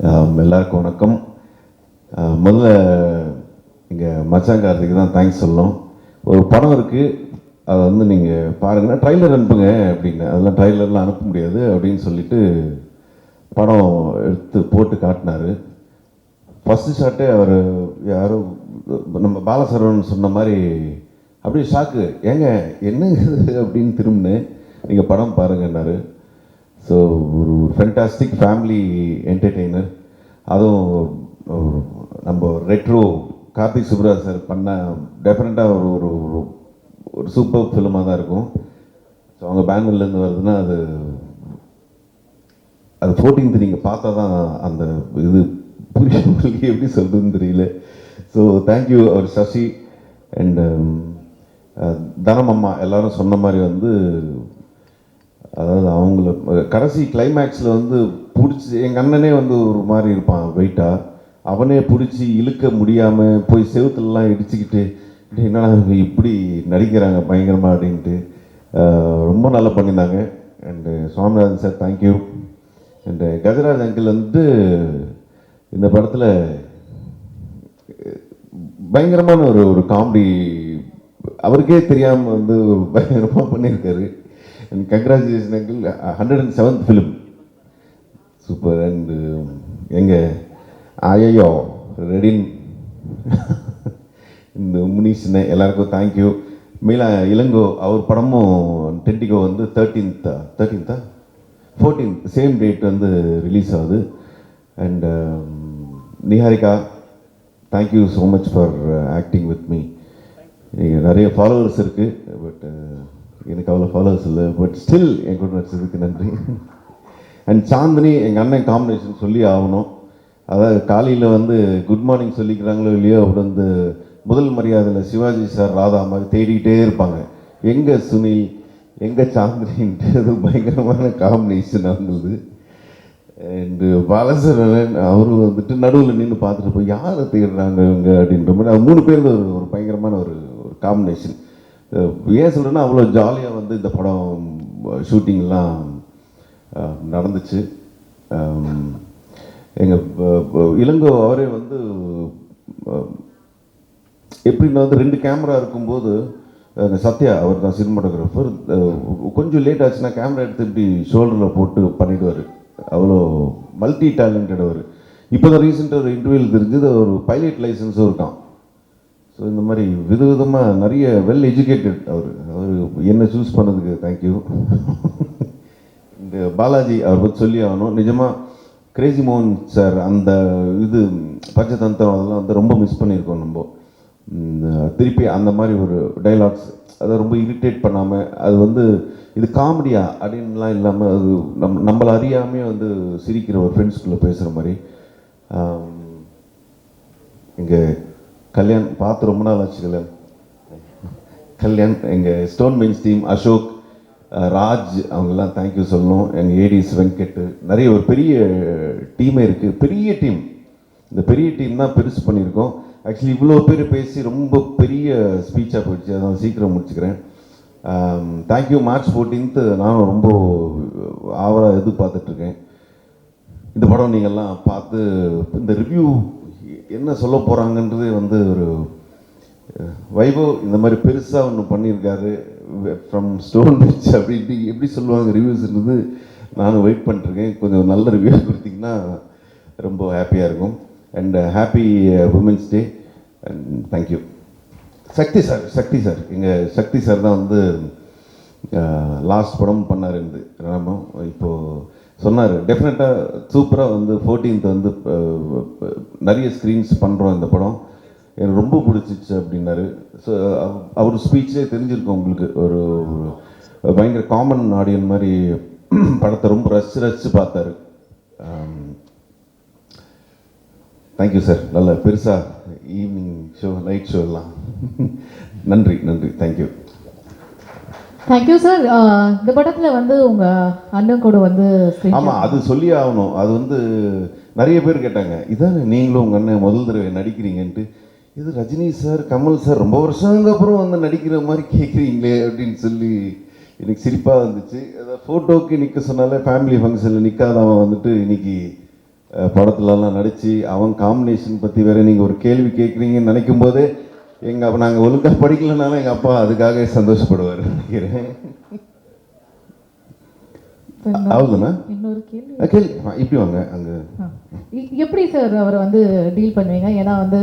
எல்லாருக்கும் வணக்கம். முதல்ல எங்கள் மச்சாங்காரத்துக்கு தான் தேங்க்ஸ் சொல்லணும். ஒரு படம் இருக்குது, அதை வந்து நீங்கள் பாருங்கன்னா ட்ரைலர் அனுப்புங்க அப்படின்னு. அதெல்லாம் ட்ரைலர்லாம் அனுப்ப முடியாது அப்படின்னு சொல்லிட்டு படம் எடுத்து போட்டு காட்டினார். ஃபஸ்ட்டு ஷாட்டே அவர் யாரோ நம்ம பாலசரவன் சொன்ன மாதிரி அப்படியே ஷாக்கு, ஏங்க என்ன இது அப்படின்னு திரும்பினேன். நீங்கள் படம் பாருங்கன்னாரு. ஸோ ஒரு ஃபென்டாஸ்டிக் ஃபேமிலி என்டர்டெய்னர். அதுவும் நம்ம ரெட்ரோ கார்த்திக் சுப்ராஜ் சார் பண்ண டெஃபினட்டாக ஒரு ஒரு ஒரு சூப்பர் ஃபிலிமாக தான் இருக்கும். ஸோ அவங்க பேனர்லேருந்து வருதுன்னா அது 14th நீங்கள் பார்த்தா தான் அந்த இது புரியும், உங்களுக்கு எப்படி சொல்கிறதுன்னு தெரியல. ஸோ தேங்க்யூ அவர் சசி அண்ட் தனமம்மா எல்லாரும் சொன்ன மாதிரி வந்து, அதாவது அவங்கள கடைசி கிளைமேக்ஸில் வந்து பிடிச்சி, எங்கள் அண்ணனே வந்து ஒரு மாதிரி இருப்பான் வெயிட்டாக, அவனே பிடிச்சி இழுக்க முடியாமல் போய் செவுத்துலலாம் இடிச்சுக்கிட்டு என்னடா இப்படி நடிக்கிறாங்க பயங்கரமாக அப்படின்ட்டு ரொம்ப நல்லா பண்ணியிருந்தாங்க. And Swaminathan sir thank you. And Gajaraj uncle வந்து இந்த படத்தில் பயங்கரமான ஒரு ஒரு காமெடி அவருக்கே தெரியாமல் வந்து பயங்கரமாக பண்ணியிருக்காரு. And congratulation uncle, 107th film super. And எங்கள் ஐயோ ரெடின் இந்த முனீஷ்னு எல்லாருக்கும் தேங்க்யூ. மீலா இளங்கோ அவர் படமும் டென்டிகோ வந்து 14th சேம் டேட் வந்து ரிலீஸ் ஆகுது. And Niharika thank you so much for acting with me. நிறைய ஃபாலோவர்ஸ் இருக்குது, பட் எனக்கு அவ்வளோ ஃபாலோவர்ஸ் இல்லை, பட் ஸ்டில் என் கூட நடிச்சதுக்கு நன்றி. அண்ட் சாந்தினி எங்கள் அண்ணன் காம்பினேஷன் சொல்லி ஆகணும். அதாவது காலையில் வந்து குட் மார்னிங் சொல்லிக்கிறாங்களோ இல்லையோ, அப்படி வந்து முதல் மரியாதையில் சிவாஜி சார் ராதா மாதிரி தேடிக்கிட்டே இருப்பாங்க, எங்கே சுனில் எங்கே சாந்தினின்ட்டு. அது பயங்கரமான காம்பினேஷன் அவங்களுக்கு. அண்டு பாலசரவன் அவரு வந்துட்டு நடுவில் நின்று பார்த்துட்டு போய் யாரை தேடுறாங்க இவங்க அப்படின்ற மாதிரி, அது 3 பேர் ஒரு பயங்கரமான ஒரு காம்பினேஷன். ஏன் சொல்கிறேன்னா அவ்வளோ ஜாலியாக வந்து இந்த படம் ஷூட்டிங்லாம் நடந்துச்சு. எங்கள் இளங்கோ அவரே வந்து எப்படின்னா வந்து 2 கேமரா இருக்கும்போது, சத்யா அவர் தான் சினிமாட்டோகிராஃபர், கொஞ்சம் லேட் ஆச்சுன்னா கேமரா எடுத்து இப்படி ஷோல்டரில் போட்டு பண்ணிவிடுவார். அவ்வளோ மல்டி டேலண்டட் அவர். இப்போ தான் ரீசெண்டாக ஒரு இன்டர்வியூவில் தெரிஞ்சது ஒரு பைலட் லைசன்ஸும் இருக்கான். ஸோ இந்த மாதிரி விதவிதமாக நிறைய வெல் எஜுகேட்டட் அவர் என்ன சூஸ் பண்ணதுக்கு தேங்க்யூ. இந்த பாலாஜி அவர் பற்றி சொல்லி ஆகணும். நிஜமாக கிரேசி மோகன் சார் அந்த இது பஞ்சதந்திரம் அதெல்லாம் வந்து ரொம்ப மிஸ் பண்ணியிருக்கோம் நம்ம. திருப்பி அந்த மாதிரி ஒரு டைலாக்ஸ் அதை ரொம்ப இரிட்டேட் பண்ணாமல், அது வந்து இது காமெடியா அப்படின்லாம் இல்லாமல், அது நம்மளை அறியாமே வந்து சிரிக்கிற ஒரு ஃப்ரெண்ட்ஸ்குள்ளே பேசுகிற மாதிரி. இங்கே கல்யாண் பார்த்து ரொம்ப நாள் ஆச்சு. கல்யாண் எங்கள் stone mains team, Ashok, Raj அவங்கெல்லாம் தேங்க்யூ சொல்லணும். எங்கள் ஏடிஸ் வெங்கட், நிறைய ஒரு பெரிய டீமே இருக்குது, பெரிய டீம். இந்த பெரிய டீம் தான் பெருசு பண்ணியிருக்கோம். ஆக்சுவலி இவ்வளோ பேர் பேசி ரொம்ப பெரிய ஸ்பீச்சாக போயிடுச்சு, அதனால் சீக்கிரம் முடிச்சுக்கிறேன். தேங்க்யூ. மார்ச் 14th நானும் ரொம்ப ஆவலாக எதிர்பார்த்துட்ருக்கேன். இந்த படம் நீங்கள்லாம் பார்த்து இந்த ரிவ்யூ என்ன சொல்ல போகிறாங்கன்றதே வந்து ஒரு வைபவ் இந்த மாதிரி பெருசாக ஒன்று பண்ணியிருக்காரு ஃப்ரம் ஸ்டோன் பெஞ்ச் அப்படின்ட்டு எப்படி சொல்லுவாங்க ரிவ்யூஸ்ன்றது நானும் வெயிட் பண்ணிட்டுருக்கேன். கொஞ்சம் நல்ல ரிவ்யூ கொடுத்தீங்கன்னா ரொம்ப ஹாப்பியாக இருக்கும். And happy women's day and thank you. Sakthi sir எங்கள் சக்தி சார் தான் வந்து லாஸ்ட் படம் பண்ணார் இந்த ராமம். இப்போது சொன்னார் டெஃபினட்டாக சூப்பராக வந்து 14th வந்து நிறைய ஸ்க்ரீன்ஸ் பண்ணுறோம் இந்த படம், எனக்கு ரொம்ப பிடிச்சிச்சு அப்படின்னாரு. ஸோ அவர் ஸ்பீச்சே தெரிஞ்சிருக்கும் உங்களுக்கு, ஒரு பயங்கர காமன் ஆடியன் மாதிரி படத்தை ரொம்ப ரசித்து பார்த்தாரு. Thank you sir. நல்ல பெருசாக ஈவினிங் ஷோ நைட் ஷோ எல்லாம் நன்றி தேங்க்யூ. Thank you sir. இந்த படத்தில் வந்து உங்கள் அண்ணன் கூட வந்து ஆமாம், அது சொல்லி ஆகணும். அது வந்து நிறைய பேர் கேட்டாங்க, இதான் நீங்களும் உங்கள் அண்ணன் முதல் தடவை நடிக்கிறீங்கன்ட்டு. இது ரஜினி சார் கமல் சார் ரொம்ப வருஷங்க அப்புறம் வந்து நடிக்கிற மாதிரி கேட்குறீங்களே அப்படின்னு சொல்லி எனக்கு சிரிப்பாக இருந்துச்சு. அதாவது ஃபோட்டோக்கு நிற்க சொன்னாலே ஃபேமிலி ஃபங்க்ஷனில் நிற்காதவன் வந்துட்டு இன்னைக்கு படத்துலலாம் நடித்து அவன் காம்பினேஷன் பற்றி வேறு நீங்கள் ஒரு கேள்வி கேட்குறீங்கன்னு நினைக்கும் போதே எங்கள் அப்பா நாங்கள் ஒழுங்காக படிக்கலனாலும் எங்கள் அப்பா அதுக்காக சந்தோஷப்படுவார் நினைக்கிறேன். அவ்வளோதாண்ணா. இன்னொரு கேள்வி கேள்வி இப்படி வாங்க அங்கே. எப்படி சார் அவரை வந்து டீல் பண்ணுவீங்க? ஏன்னா வந்து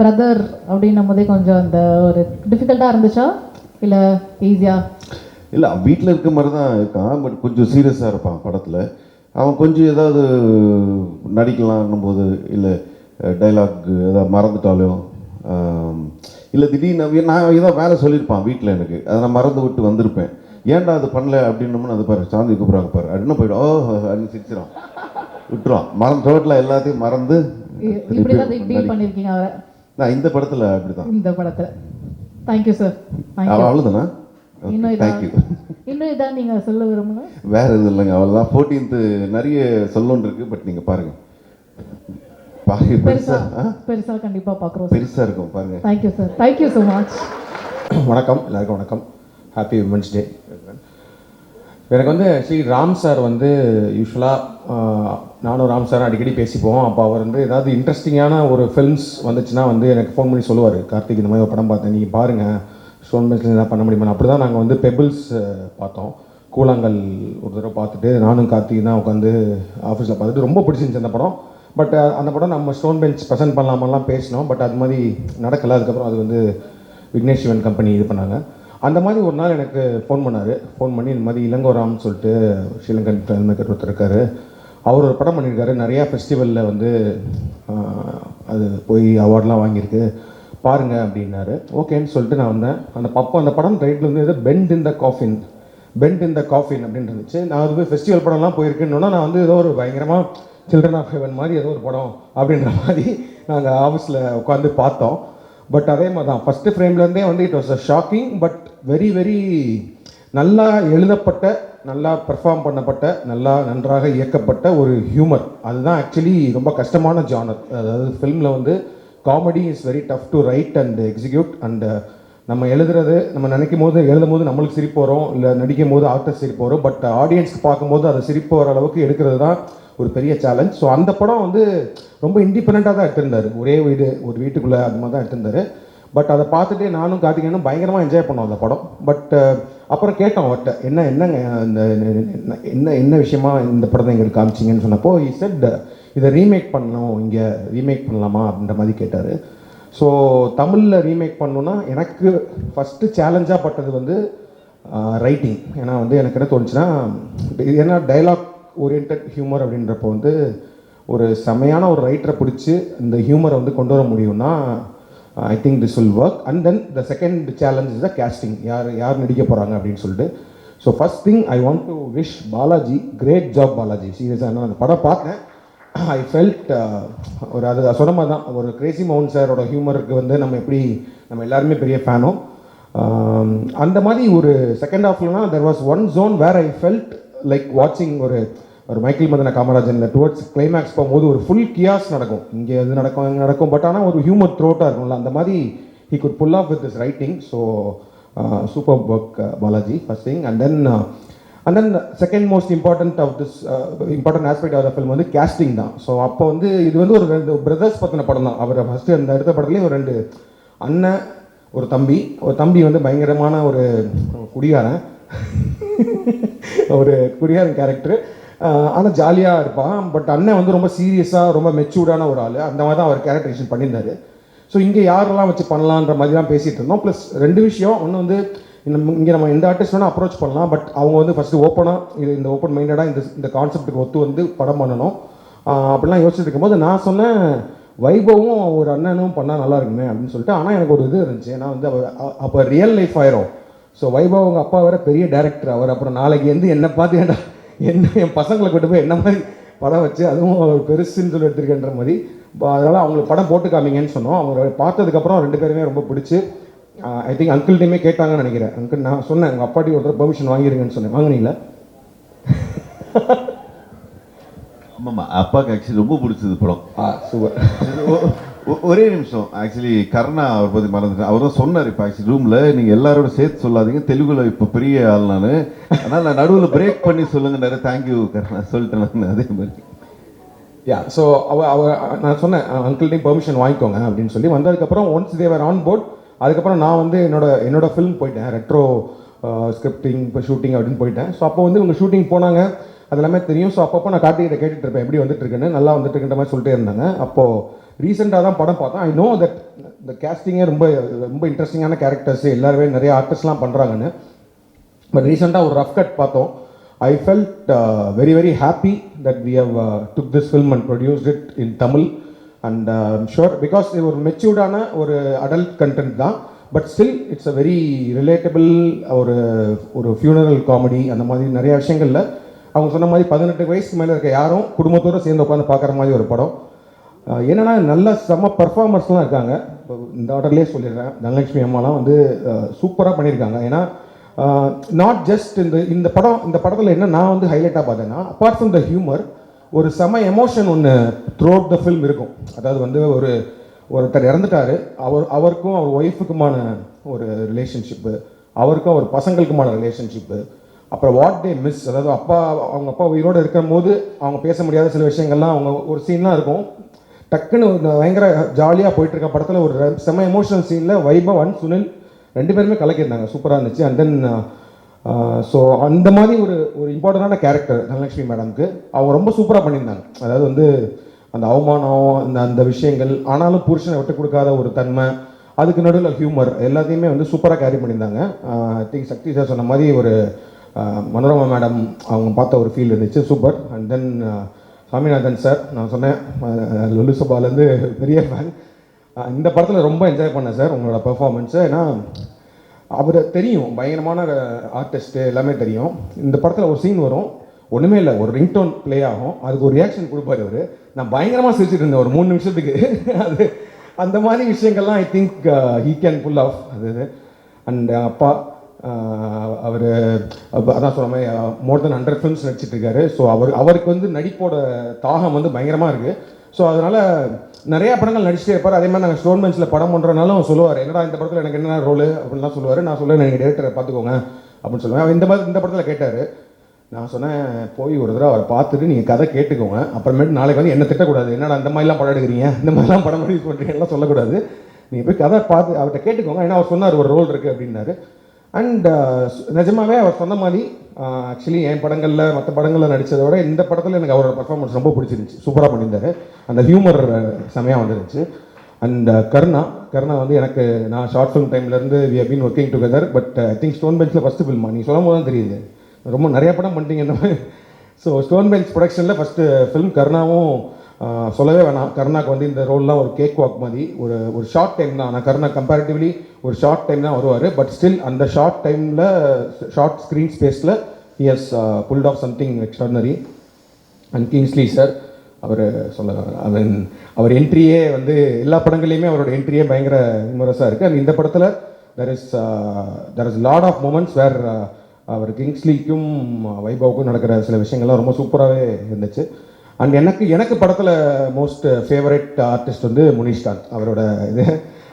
பிரதர் அப்படின்னும் போதே கொஞ்சம் அந்த ஒரு டிஃபிகல்ட்டாக இருந்துச்சா இல்லை ஈஸியா? இல்லை, வீட்டில் இருக்க மாதிரி தான் இருக்கான். பட் கொஞ்சம் சீரியஸாக இருப்பான் படத்தில். அவன் கொஞ்சம் ஏதாவது நடிக்கலான்னும் போது இல்லை டைலாக் ஏதாவது மறந்துட்டாலும் இல்லை திடீர்னு நான் ஏதாவது வேலை சொல்லியிருப்பான் வீட்டில் எனக்கு, அதை நான் மறந்து விட்டு வந்திருப்பேன். ஏன்டா அது பண்ணல அப்படின்னோம்னு அது பாரு சாந்தி கூப்பிட்றாங்க பாரு அப்படின்னு போய்டும். ஓ அப்படின்னு சிரிச்சிடும், விட்டுருவான். டோட்டலாக எல்லாத்தையும் மறந்து டீல் பண்ணியிருக்கீங்க அவரை. நான் இந்த படத்தில் அப்படி தான். இந்த படத்தில் தேங்க்யூ சார். அவ்வளோதானா? தேங்க்யூ. இன்னும் இதான் நீங்கள் சொல்ல விரும்புங்க? வேற எதுவும் இல்லைங்க, அவ்வளோதான். 14th நிறைய சொல்லணுன்னு இருக்கு. பட் நீங்கள் பாருங்க, பெருசா கண்டிப்பாக பார்க்குறோம். பெருசாக இருக்கும் பாருங்க. Thank you sir, thank you so much. வணக்கம் எல்லாருக்கும் வணக்கம். Happy women's day. எனக்கு வந்து ஸ்ரீ ராம் சார் வந்து யூஸ்வலாக நானும் ராம் சாரும் அடிக்கடி பேசிப்போம். அப்போ அவர் வந்து ஏதாவது இன்ட்ரெஸ்டிங்கான ஒரு ஃபில்ம்ஸ் வந்துச்சுன்னா வந்து எனக்கு ஃபோன் பண்ணி சொல்லுவார், கார்த்திக் இந்த மாதிரி ஒரு படம் பார்த்தேன், நீங்கள் பாருங்கள், ஸ்டோன் பென்சில் எதாவது பண்ண முடியுமா. அப்படி தான் நாங்கள் வந்து பெபிள்ஸ் பார்த்தோம். கூழாங்கல் ஒரு தடவை பார்த்துட்டு நானும் கார்த்திக் தான் உட்காந்து ஆஃபீஸில் பார்த்துட்டு ரொம்ப பிடிச்சிருந்துச்சு அந்த படம். பட் அந்த படம் நம்ம ஸ்டோன் பெஞ்ச் ப்ரெசென்ட் பண்ணலாமெல்லாம் பேசினோம். பட் அது மாதிரி நடக்கலை. அதுக்கப்புறம் அது வந்து விக்னேஷ் சிவன் கம்பெனி இது பண்ணாங்க. அந்த மாதிரி ஒரு நாள் எனக்கு ஃபோன் பண்ணார். ஃபோன் பண்ணி இந்த மாதிரி இளங்கோராம்னு சொல்லிட்டு ஸ்ரீலங்கன் ஃபில்ம் மேக்கர் ஒருத்தர் இருக்கார், அவர் ஒரு படம் பண்ணியிருக்காரு, நிறையா ஃபெஸ்டிவலில் வந்து அது போய் அவார்ட்லாம் வாங்கியிருக்கு, பாருங்க அப்படின்னாரு. ஓகேன்னு சொல்லிட்டு நான் வந்தேன். அந்த படம் டைட்டில் வந்து எது பெண்ட் இன் த காஃபின் அப்படின்னு இருந்துச்சு. நான் அது போய் ஃபெஸ்டிவல் படம்லாம் போயிருக்கேன்னா நான் வந்து ஏதோ ஒரு பயங்கரமாக சில்ட்ரன் ஆஃப் ஹெவன் மாதிரி ஏதோ ஒரு படம் அப்படின்ற மாதிரி நாங்கள் ஆஃபீஸில் உட்காந்து பார்த்தோம். பட் அதே மாதிரி தான் ஃபஸ்ட்டு ஃப்ரேம்லேருந்தே வந்து it was a shocking but very very நல்லா எழுதப்பட்ட, நல்லா பெர்ஃபார்ம் பண்ணப்பட்ட, நன்றாக இயக்கப்பட்ட ஒரு ஹியூமர். அதுதான் ஆக்சுவலி ரொம்ப கஷ்டமான ஜானர். அதாவது ஃபில்மில் வந்து comedy is very tough to right and execute. And நம்ம நம்ம நினைக்கும் போது எழுதும் போது நம்மளுக்கு சிரிப்பு வரும், இல்லை நடிக்கும் போது ஆக்டர் சிரிப்பு வரும். பட் ஆடியன்ஸ்க்கு பார்க்கும்போது அதை சிரிப்பு வர அளவுக்கு எடுக்கிறது தான் ஒரு பெரிய சேலஞ்ச். ஸோ அந்த படம் வந்து ரொம்ப இண்டிபெண்ட்டாக தான் எடுத்திருந்தார். ஒரே ஒரு வீட்டுக்குள்ளே அது மாதிரி தான் எடுத்திருந்தார். பட் அதை பார்த்துட்டு நானும் கார்த்திகேயனும் பயங்கரமாக என்ஜாய் பண்ணோம் அந்த படம். பட் அப்புறம் கேட்டோம் அவர்கிட்ட, என்னங்க என்ன விஷயமா இந்த படத்தை எங்களுக்கு காமிச்சிங்கன்னு சொன்னப்போ he said இதை ரீமேக் பண்ணணும், இங்கே ரீமேக் பண்ணலாமா அப்படின்ற மாதிரி கேட்டார். ஸோ தமிழில் ரீமேக் பண்ணணுன்னா எனக்கு ஃபஸ்ட்டு சேலஞ்சாக பட்டது வந்து ரைட்டிங். ஏன்னா வந்து எனக்கு என்ன தோணுச்சுன்னா, ஏன்னா டைலாக் ஓரியன்ட் ஹியூமர் அப்படின்றப்போ வந்து ஒரு செமையான ஒரு ரைட்டரை பிடிச்சி இந்த ஹியூமரை வந்து கொண்டு வர முடியும்னா I think this will work. And then the second challenge is the casting, யார் நடிக்க போகிறாங்க அப்படின்னு சொல்லிட்டு. So first thing I want to wish Balaji, great job Balaji. சீரியஸாக நான் அந்த படம் பார்த்தேன், ஐ ஃபெல்ட் ஒரு அது சொன்ன மாதிரி தான், ஒரு கிரேசி மவுண்ட் சாரோட ஹியூமருக்கு வந்து நம்ம எல்லாருமே பெரிய ஃபேனும். அந்த மாதிரி ஒரு செகண்ட் ஹாஃப்லனா there was one zone where I felt like வாட்சிங் ஒரு மைக்கேல் மதன காமராஜனில் டுவர்ட்ஸ் கிளைமேக்ஸ் போகும்போது ஒரு ஃபுல் கியாஸ் நடக்கும், இங்கே எது நடக்கும் அங்கே நடக்கும், பட் ஆனால் ஒரு ஹியூமர் த்ரோட்டாக இருக்கும்ல, அந்த மாதிரி he could pull off with this writing. So super work Balaji, first thing. And then second most important aspect of the film வந்து கேஸ்டிங் தான். ஸோ அப்போ வந்து இது வந்து ஒரு 2 பிரதர்ஸ் பற்றின படம் தான். அவர் ஃபஸ்ட்டு அந்த எடுத்த படத்துலேயும் ஒரு 2 அண்ணன், ஒரு தம்பி வந்து பயங்கரமான ஒரு குடிகாரன் கேரக்டர், ஆனால் ஜாலியாக இருப்பான். பட் அண்ணன் வந்து ரொம்ப சீரியஸாக ரொம்ப மெச்சூர்டான ஒரு ஆள், அந்த மாதிரி தான் அவர் கேரக்டரைசேஷன் பண்ணியிருந்தார். ஸோ இங்கே யாரெல்லாம் வச்சு பண்ணலான்ற மாதிரி தான் பேசிகிட்டு இருந்தோம். ப்ளஸ் 2 விஷயம், ஒன்று வந்து இங்கே நம்ம எந்த ஆர்டிஸ்ட் வேணால் அப்ரோச் பண்ணலாம், பட் அவங்க வந்து ஃபஸ்ட்டு ஓப்பனாக இந்த ஓப்பன் மைண்டடாக இந்த கான்செப்ட்டுக்கு ஒத்து வந்து படம் பண்ணணும் அப்படிலாம் யோசிச்சுட்டு இருக்கும்போது நான் சொன்னேன், வைபவும் ஒரு அண்ணனும் பண்ணால் நல்லா இருக்குமே அப்படின்னு சொல்லிட்டு. ஆனால் எனக்கு ஒரு இது இருந்துச்சு, ஏன்னா வந்து அப்போ ரியல் லைஃப் ஆயிரும். ஸோ வைபவ் அவங்க அப்பா வேறு பெரிய டேரக்டர், அவர் அப்புறம் நாளைக்கு என்னை பார்த்து என் பசங்களை கொண்டு போய் என்ன மாதிரி படம் வச்சு அதுவும் அவர் பெருசுன்னு சொல்லி எடுத்துருக்கேன்ற மாதிரி. அதனால் அவங்களுக்கு படம் போட்டு காமிங்கன்னு சொன்னோம். அவங்க பார்த்ததுக்கப்புறம் 2 பேருமே ரொம்ப பிடிச்சி ஐ திங்க் அங்கிள்கிட்டையுமே கேட்டாங்கன்னு நினைக்கிறேன். அங்கிள் நான் சொன்னேன் உங்கள் அப்பாட்டி ஒருத்தர் பெர்மிஷன் வாங்கிருங்கன்னு சொன்னேன், வாங்கினீங்களா? ஆமாம்மா, அப்பாவுக்கு ஆக்சுவலி ரொம்ப பிடிச்சது படம். சூப்பர். ஒரே நிமிஷம், ஆக்சுவலி கருணா அவர் பற்றி மறந்துட்டேன். அவர் தான் சொன்னார் இப்போ ஆக்சுவலி ரூமில், நீங்கள் எல்லாரோட சேர்த்து சொல்லாதீங்க, தெலுங்குல இப்போ பெரிய ஆள் நான், அதனால் நான் நடுவில் பிரேக் பண்ணி சொல்லுங்கன்னாரு. தேங்க்யூ கருணா சொல்லிட்டேன் நான். அதே மாதிரி யா ஸோ நான் சொன்னேன் அங்கிள்டையும் பெர்மிஷன் வாங்கிக்கோங்க அப்படின்னு சொல்லி வந்ததுக்கப்புறம் ஒன்ஸ் தேவர் ஆன் போர்ட். அதுக்கப்புறம் நான் வந்து என்னோட ஃபிலிம் போயிட்டேன், ரெட்ரோ ஸ்கிரிப்டிங் இப்போ ஷூட்டிங் அப்படின்னு போயிட்டேன். ஸோ அப்போ வந்து இவங்க ஷூட்டிங் போனாங்க, அது எல்லாமே தெரியும். ஸோ அப்பப்போ நான் கார்த்திகிட்ட கேட்டுட்டு இருப்பேன் எப்படி வந்துட்டு இருக்குன்னு, நல்லா வந்துட்டு இருக்குன்ற மாதிரி சொல்லிட்டே இருந்தாங்க. அப்போது ரீசெண்டாக தான் படம் பார்த்தேன். ஐ நோ தட் இந்த கேஸ்டிங்கே ரொம்ப ரொம்ப இன்ட்ரெஸ்டிங்கான கேரக்டர்ஸ் எல்லாருமே நிறைய ஆர்டிஸ்ட்லாம் பண்ணுறாங்கன்னு. பட் ரீசெண்டாக ஒரு ரஃப் கட் பார்த்தோம். I felt very very happy that we have took this film and produced it in Tamil, and I'm sure because it was matured ஆன ஒரு adult content தான், but still it's a very relatable ஒரு funeral comedy. அந்த மாதிரி நிறைய விஷயங்கள்ல அவங்க சொன்ன மாதிரி 18 வயசுக்கு மேலே இருக்க யாரும் குடும்பத்தோடு சேர்ந்து உட்காந்து பார்க்குற மாதிரி ஒரு படம். என்னென்னா நல்ல செம்ம பர்ஃபார்மர்ஸ்லாம் இருக்காங்க. இந்த ஆர்டர்லேயே சொல்லிடுறேன், தனலட்சுமி அம்மாலாம் வந்து சூப்பராக பண்ணியிருக்காங்க. ஏன்னா நாட் ஜஸ்ட் இந்த படத்தில் என்ன நான் வந்து ஹைலைட்டாக பார்த்தேன்னா, அப்பார்ட் ஃப்ரம் த ஹியூமர் ஒரு செம எமோஷன் ஒன்று த்ரூ அவுட் த ஃபில்ம் இருக்கும். அதாவது வந்து ஒருத்தர் இறந்துட்டார், அவருக்கும் அவர் ஒய்ஃபுக்குமான ஒரு ரிலேஷன்ஷிப்பு, அவருக்கும் அவர் பசங்களுக்குமான ரிலேஷன்ஷிப்பு, அப்புறம் வாட் தே மிஸ், அதாவது அவங்க அப்பா உயிரோடு இருக்கும் போது அவங்க பேச முடியாத சில விஷயங்கள்லாம் அவங்க ஒரு சீன்லாம் இருக்கும். டக்குன்னு பயங்கர ஜாலியாக போயிட்டுருக்க படத்தில் ஒரு செம எமோஷனல் சீனில் வைபவ் அண்ட் சுனில் 2 பேருமே கலக்கியிருந்தாங்க, சூப்பராக இருந்துச்சு. அண்ட் தென் ஸோ அந்த மாதிரி ஒரு இம்பார்ட்டண்டான கேரக்டர் தனலட்சுமி மேடம்க்கு அவங்க ரொம்ப சூப்பராக பண்ணியிருந்தாங்க. அதாவது வந்து அந்த அவமானம் அந்த விஷயங்கள், ஆனாலும் புருஷனை விட்டு கொடுக்காத ஒரு தன்மை, அதுக்கு நடுவில் ஹியூமர் எல்லாத்தையுமே வந்து சூப்பராக கேரி பண்ணியிருந்தாங்க. ஐ திங்க் சக்தி சார் சொன்ன மாதிரி ஒரு மனோரமா மேடம் அவங்க பார்த்த ஒரு ஃபீல் இருந்துச்சு, super. And then Saminathan sir, நான் சொன்னேன் லுலு சபாலேருந்து பெரிய ஃபேன். இந்த படத்தில் ரொம்ப என்ஜாய் பண்ணேன் சார் உங்களோட பெர்ஃபார்மன்ஸு. ஏன்னா அவர் தெரியும் பயங்கரமான ஆர்டிஸ்ட்டு எல்லாமே தெரியும். இந்த படத்தில் ஒரு சீன் வரும், ஒன்றுமே இல்லை, ஒரு ரிங்டோன் ப்ளே ஆகும், அதுக்கு ஒரு ரியாக்ஷன் கொடுப்பாரு அவர். நான் பயங்கரமாக சிரிச்சிட்டு இருந்தேன் ஒரு 3 நிமிஷத்துக்கு. அது அந்த மாதிரி விஷயங்கள்லாம் I think he can pull off அது. அண்ட் அப்பா அவர் அதான் சொன்ன மாதிரி மோர் தென் 100 ஃபிலிம்ஸ் நடிச்சிட்டு இருக்காரு. ஸோ அவருக்கு வந்து நடிப்போட தாகம் வந்து பயங்கரமாக இருக்குது. ஸோ அதனால் நிறையா படங்கள் நடிச்சிட்டே இருப்பார். அதே மாதிரி நாங்கள் ஸ்டோன் பெஞ்சில் படம் பண்ணுறனாலும் சொல்லுவார், என்னடா இந்த படத்தில் எனக்கு என்ன ரோல் அப்படின்லாம் சொல்லுவார். நான் சொல்லுவேன் நீங்கள் டேரக்டரை பார்த்துக்கோங்க அப்படின்னு சொல்லுவேன். அவர் இந்த படத்தில் கேட்டார். நான் சொன்னேன் போய் ஒரு தடவை அவரை பார்த்துட்டு நீங்கள் கதை கேட்டுக்கோங்க, அப்புறமேட்டு நாளைக்கு வந்து என்ன திட்டக்கூடாது, என்னடா இந்த மாதிரிலாம் படம் எடுக்கிறீங்க, இந்த மாதிரிலாம் படம் யூஸ் பண்ணுறீங்கலாம் சொல்லக்கூடாது, நீங்கள் போய் கதை பார்த்து அவர்கிட்ட கேட்டுக்கோங்க. ஏன்னா அவர் சொன்னார் ஒரு ரோல் இருக்குது அப்படின்னாரு. அண்ட் நிஜமாகவே அவர் சொன்ன மாதிரி ஆக்சுவலி என் படங்களில் மற்ற படங்களில் நடித்ததை விட இந்த படத்தில் எனக்கு அவரோட பர்ஃபார்மன்ஸ் ரொம்ப பிடிச்சிருந்துச்சி, சூப்பராக பண்ணியிருந்தார். அந்த ஹியூமர் செமையாக வந்துருந்துச்சு. அண்ட் கருணா வந்து எனக்கு நான் ஷார்ட் ஃபிலிம் டைம்லேருந்து we have been working together. But I think stone பெஞ்சில் ஃபஸ்ட்டு ஃபில்மா நீங்கள் சொல்லும் போது தான் தெரியுது, ரொம்ப நிறையா படம் பண்ணிட்டீங்க இந்த மாதிரி. ஸோ ஸ்டோன் பெஞ்ச் ப்ரொடக்ஷனில் ஃபஸ்ட்டு ஃபிலிம் கருணாவும் சொல்லவே வேணாம். கருணாக்கு வந்து இந்த ரோல்லாம் ஒரு கேக் வாக் மாதிரி ஒரு ஷார்ட் டைம் தான். ஆனால் கருணா கம்பேரிட்டிவ்லி ஒரு ஷார்ட் டைம் தான் வருவார். பட் ஸ்டில் அந்த ஷார்ட் டைமில் ஷார்ட் ஸ்க்ரீன் ஸ்பேஸில் he has pulled off something extraordinary. And Kingsley sir அவர் அவர் என்ட்ரியே வந்து எல்லா படங்கள்லையுமே அவரோட என்ட்ரியே பயங்கர விமரஸாக இருக்குது. அண்ட் இந்த படத்தில் there is lot of moments where அவர் கிங்ஸ்லிக்கும் வைபவுக்கும் நடக்கிற சில விஷயங்கள்லாம் ரொம்ப சூப்பராகவே இருந்துச்சு. அண்ட் எனக்கு படத்தில் மோஸ்ட் ஃபேவரட் ஆர்டிஸ்ட் வந்து முனிஷ்காந்த் அவரோட இது.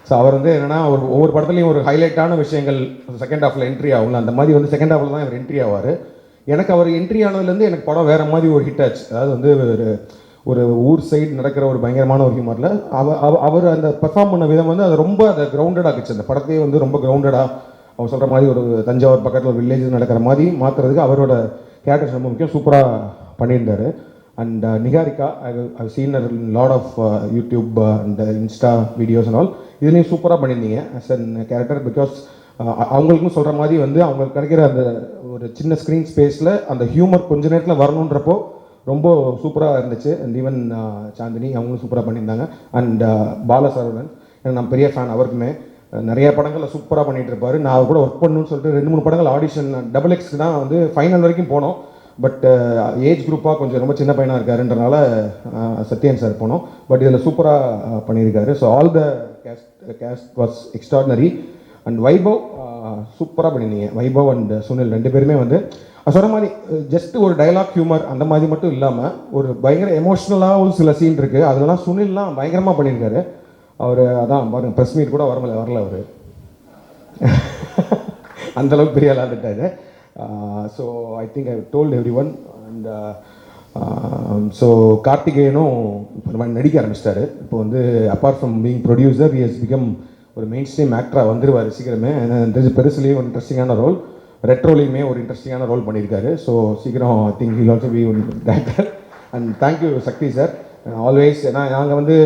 ஸோ அவர் வந்து என்னென்னா ஒவ்வொரு படத்துலையும் ஒரு ஹைலைட்டான விஷயங்கள் செகண்ட் ஹாஃபில் என்ட்ரி ஆகும்ல, அந்த மாதிரி வந்து செகண்ட் ஹாஃபில் தான் அவர் என்ட்ரி ஆவார். எனக்கு அவர் என்ட்ரி ஆனதுலேருந்து எனக்கு படம் வேறு மாதிரி ஒரு ஹிட் ஆச்சு. அதாவது வந்து ஒரு ஊர் சைடு நடக்கிற ஒரு பயங்கரமான ஒரு ஹியூமரில் அவர் அந்த பெர்ஃபார்ம் பண்ண விதம் வந்து அது ரொம்ப அதை கிரவுண்டடாக ஆகிடுச்சு. அந்த படத்தையே வந்து ரொம்ப கிரவுண்டடாக அவர் சொல்கிற மாதிரி ஒரு தஞ்சாவூர் பக்கத்தில் ஒரு வில்லேஜ் நடக்கிற மாதிரி மாற்றுறதுக்கு அவரோட கேரக்டர்ஸ் ரொம்ப முக்கியம், சூப்பராக பண்ணியிருந்தார். And Niharika I seen lot of YouTube and Insta videos and all, இதுலேயும் சூப்பராக பண்ணியிருந்தீங்க ஆஸ் அன் கேரக்டர். பிகாஸ் அவங்களுக்கும் சொல்கிற மாதிரி வந்து அவங்களுக்கு கிடைக்கிற அந்த ஒரு சின்ன ஸ்க்ரீன் ஸ்பேஸில் அந்த ஹியூமர் கொஞ்ச நேரத்தில் வரணுன்றப்போ ரொம்ப சூப்பராக இருந்துச்சு. அண்ட் ஈவன் சாந்தினி அவங்களும் சூப்பராக பண்ணியிருந்தாங்க. அண்ட் பாலசரவணன் எனக்கு நான் பெரிய ஃபேன், அவருக்குமே நிறைய படங்களில் சூப்பராக பண்ணிகிட்டு இருப்பார். நான் அவர் கூட ஒர்க் பண்ணணும்னு சொல்லிட்டு 2-3 படங்கள் ஆடிஷன் XXX தான் வந்து ஃபைனல் வரைக்கும் போனோம். பட் ஏஜ் குரூப்பாக கொஞ்சம் ரொம்ப சின்ன பையனாக இருக்காருன்றனால சத்யன் சார் போனோம். பட் இதில் சூப்பராக பண்ணியிருக்காரு. So all the cast was extraordinary. And Vaibhav சூப்பராக பண்ணியிருந்தீங்க. வைபவ் அண்ட் சுனில் 2 பேருமே வந்து சொன்ன மாதிரி ஜஸ்ட் ஒரு டைலாக் ஹியூமர் அந்த மாதிரி மட்டும் இல்லாமல் ஒரு பயங்கர எமோஷ்னலாகவும் சில சீன் இருக்குது. அதெல்லாம் சுனில்லாம் பயங்கரமாக பண்ணியிருக்காரு. அவர் அதான் பாருங்கள் ப்ரெஸ் மீட் கூட வரல அவர் அந்தளவுக்கு பெரிய ஆளாக இருந்துட்டாரு. So I think I told every one. And so கார்த்திகேயனும் இப்போ இந்த மாதிரி நடிக்க ஆரம்பிச்சிட்டாரு. இப்போ வந்து apart from being producer he has become ஒரு மெயின் ஸ்ட்ரீம் ஆக்டராக வந்துருவார் சீக்கிரமே. பெருசுலேயும் ஒரு இன்ட்ரெஸ்டிங்கான ரோல், ரெட்ரோலையுமே ஒரு இன்ட்ரெஸ்டிங்கான ரோல் பண்ணியிருக்காரு. ஸோ சீக்கிரம் I think he'll also be one director. And thank you Sakthi sir always. ஏன்னா நாங்கள் வந்து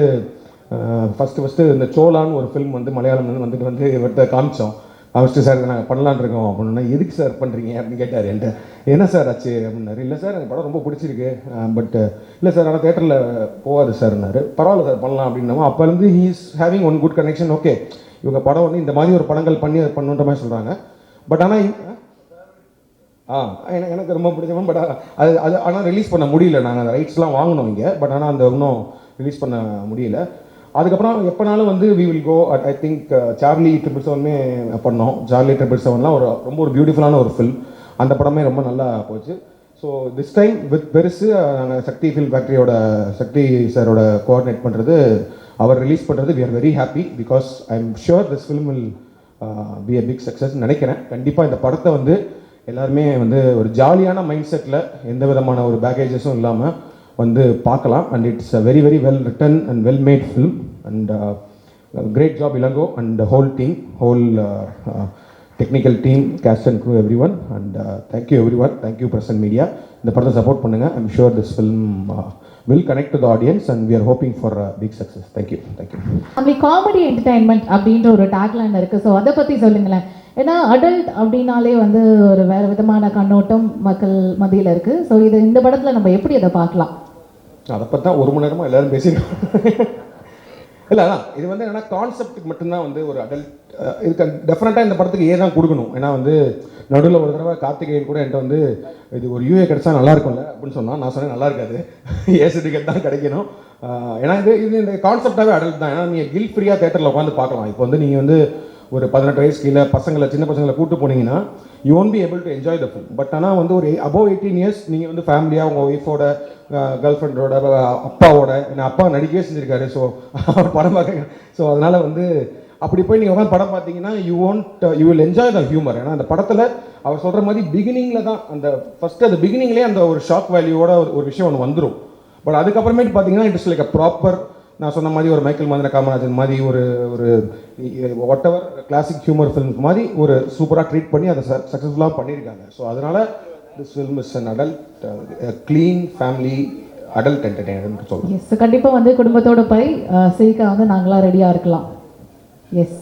ஃபஸ்ட்டு இந்த சோலான்னு ஒரு ஃபிலிம் வந்து மலையாளம் வந்துட்டு இவர்கிட்ட காமிச்சோம். காமிச்சிட்டு சார் நாங்கள் பண்ணலான் இருக்கோம் அப்படின்னா, எதுக்கு சார் பண்ணுறீங்க அப்படின்னு கேட்டார் என்கிட்ட. என்ன சார் ஆச்சு அப்படின்னாரு. இல்லை சார் எனக்கு படம் ரொம்ப பிடிச்சிருக்கு, பட் இல்லை சார் ஆனால் தேட்டரில் போகாது சார்னாரு. பரவாயில்ல சார் பண்ணலாம் அப்படின்னா, அப்போலேருந்து he is having one good connection. Okay இவங்க படம் வந்து இந்த மாதிரி ஒரு படங்கள் பண்ணுன்ற மாதிரி சொல்கிறாங்க. பட் ஆனால் எனக்கு ரொம்ப பிடிச்சவன். பட் அது ஆனால் ரிலீஸ் பண்ண முடியல. நாங்கள் அந்த ரைட்ஸ்லாம் வாங்கினோம் இங்கே, பட் ஆனால் அந்த இன்னும் ரிலீஸ் பண்ண முடியல. அதுக்கப்புறம் எப்போனாலும் வந்து we will go I think Charlie 777 பண்ணோம். சார்லி 777 ரொம்ப ஒரு பியூட்டிஃபுல்லான ஒரு ஃபில்ம். அந்த படமே ரொம்ப நல்லா போச்சு. ஸோ திஸ் டைம் வித் பெருசு நாங்கள் சக்தி ஃபில்ம் ஃபேக்ட்ரியோட சக்தி சாரோட கோஆர்டினேட் பண்ணுறது, அவர் ரிலீஸ் பண்ணுறது we are very happy because I am sure this film will be a big success நினைக்கிறேன். கண்டிப்பாக இந்த படத்தை வந்து எல்லாருமே வந்து ஒரு ஜாலியான மைண்ட் செட்டில் எந்த விதமான ஒரு பேக்கேஜஸும் இல்லாமல் வந்து பார்க்கலாம். And it's a very very well written and well made film. And great job Elango and whole team, whole technical team, cast and crew every one. And thank you every one, thank you present media. இந்த படத்தை support பண்ணுங்கள். I'm sure this film will connect to the audience and we are hoping for big success. Thank you. அப்படி comedy entertainment அப்படின்ற ஒரு tagline இருக்குது. So அதை பற்றி சொல்லுங்களேன். ஏன்னா அடல்ட் அப்படின்னாலே வந்து ஒரு வேறு விதமான கண்ணோட்டம் மக்கள் மத்தியில் இருக்குது. ஸோ இந்த படத்தில் நம்ம எப்படி அதை பார்க்கலாம்? அதை பற்றி தான் 1 மணி நேரமாக எல்லோரும் பேசியிருக்கோம். இல்லை அதான் இது வந்து என்னன்னா கான்செப்டுக்கு மட்டும்தான் வந்து ஒரு அடல்ட் இதுக்கு டெஃபினட்டாக இந்த படத்துக்கு தான் கொடுக்கணும். ஏன்னா வந்து நடுவில் ஒரு தடவை கார்த்திகேயன் கூட என்கிட்ட வந்து இது ஒரு யூஏ கிடைச்சா நல்லா இருக்கும்ல அப்படின்னு சொன்னால், நான் சொன்னேன் நல்லா இருக்காது, சர்டிஃபிகேட் தான் கிடைக்கணும். ஏன்னா இது இந்த கான்செப்டாகவே அடல்ட் தான். ஏன்னா நீங்கள் கில் ஃப்ரீயாக தேட்டரில் உட்காந்து பார்க்கலாம். இப்போ வந்து நீங்கள் வந்து ஒரு 18 வயசு கீழே சின்ன பசங்களை கூப்பிட்டு போனீங்கன்னா you won't be able to enjoy the film. But ஆனால் வந்து ஒரு அபவ் 18 இயர்ஸ் நீங்கள் வந்து ஃபேமிலியாக உங்கள் ஒய்ஃபோட, கேர்ள் ஃப்ரெண்டோட, அப்பாவோட, என்ன அப்பா நடிக்கவே செஞ்சுருக்காரு. ஸோ அவர் படம் பார்க்க, ஸோ அதனால் வந்து அப்படி போய் நீங்கள் உட்காந்து படம் பார்த்தீங்கன்னா you will enjoy the humour. ஏன்னா அந்த படத்தில் அவர் சொல்கிற மாதிரி பிகினிங்கில் தான் அந்த ஃபஸ்ட்டு அந்த பிகினிங்லேயே அந்த ஒரு ஷாக் வேல்யூவோட ஒரு விஷயம் ஒன்று வந்துடும். பட் அதுக்கப்புறமேட்டு பார்த்தீங்கன்னா இட்ஸ் லைக் அ ப்ராப்பர், நான் சொன்ன மாதிரி ஒரு மைக்கேல் மதன காமராஜன் மாதிரி ஒரு வாட் எவர் கிளாசிக் ஹியூமர் ஃபிலிம்க்கு மாதிரி ஒரு சூப்பராக ட்ரீட் பண்ணி அதை சக்ஸஸ்ஃபுல்லாக பண்ணியிருக்காங்க. ஸோ அதனால் this film is an adult clean family adult entertainment சொல்லுவோம். எஸ், கண்டிப்பாக வந்து குடும்பத்தோட போய் சிரிக்க வந்து நாங்களாம் ரெடியாக இருக்கலாம். எஸ்,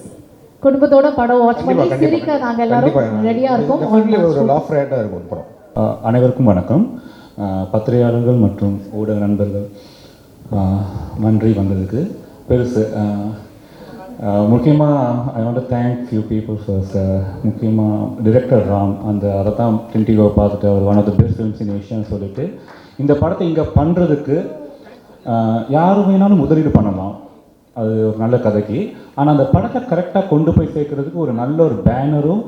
குடும்பத்தோட படம் வாட்ச் பண்ணி சிரிக்க நாங்கள் எல்லாரும் ரெடியாக இருக்கோம். ஒரு லாஃப் ரேட்டாக இருக்கும் படம். அனைவருக்கும் வணக்கம். பத்திரிகையாளர்கள் மற்றும் ஊடக நண்பர்கள் நன்றி வந்ததுக்கு. பெருசு முக்கியமாக I want to thank few people first. முக்கியமாக டிரெக்டர் ராம், அதை தான் டின்டிகோ பார்த்துட்டு அவர் one of the best films in விஷயம் சொல்லிட்டு இந்த படத்தை இங்கே பண்ணுறதுக்கு யாரும் வேணாலும் முதலீடு பண்ணலாம், அது ஒரு நல்ல கதைக்கு. ஆனால் அந்த படத்தை கரெக்டாக கொண்டு போய் சேர்க்கறதுக்கு ஒரு நல்ல ஒரு பேனரும்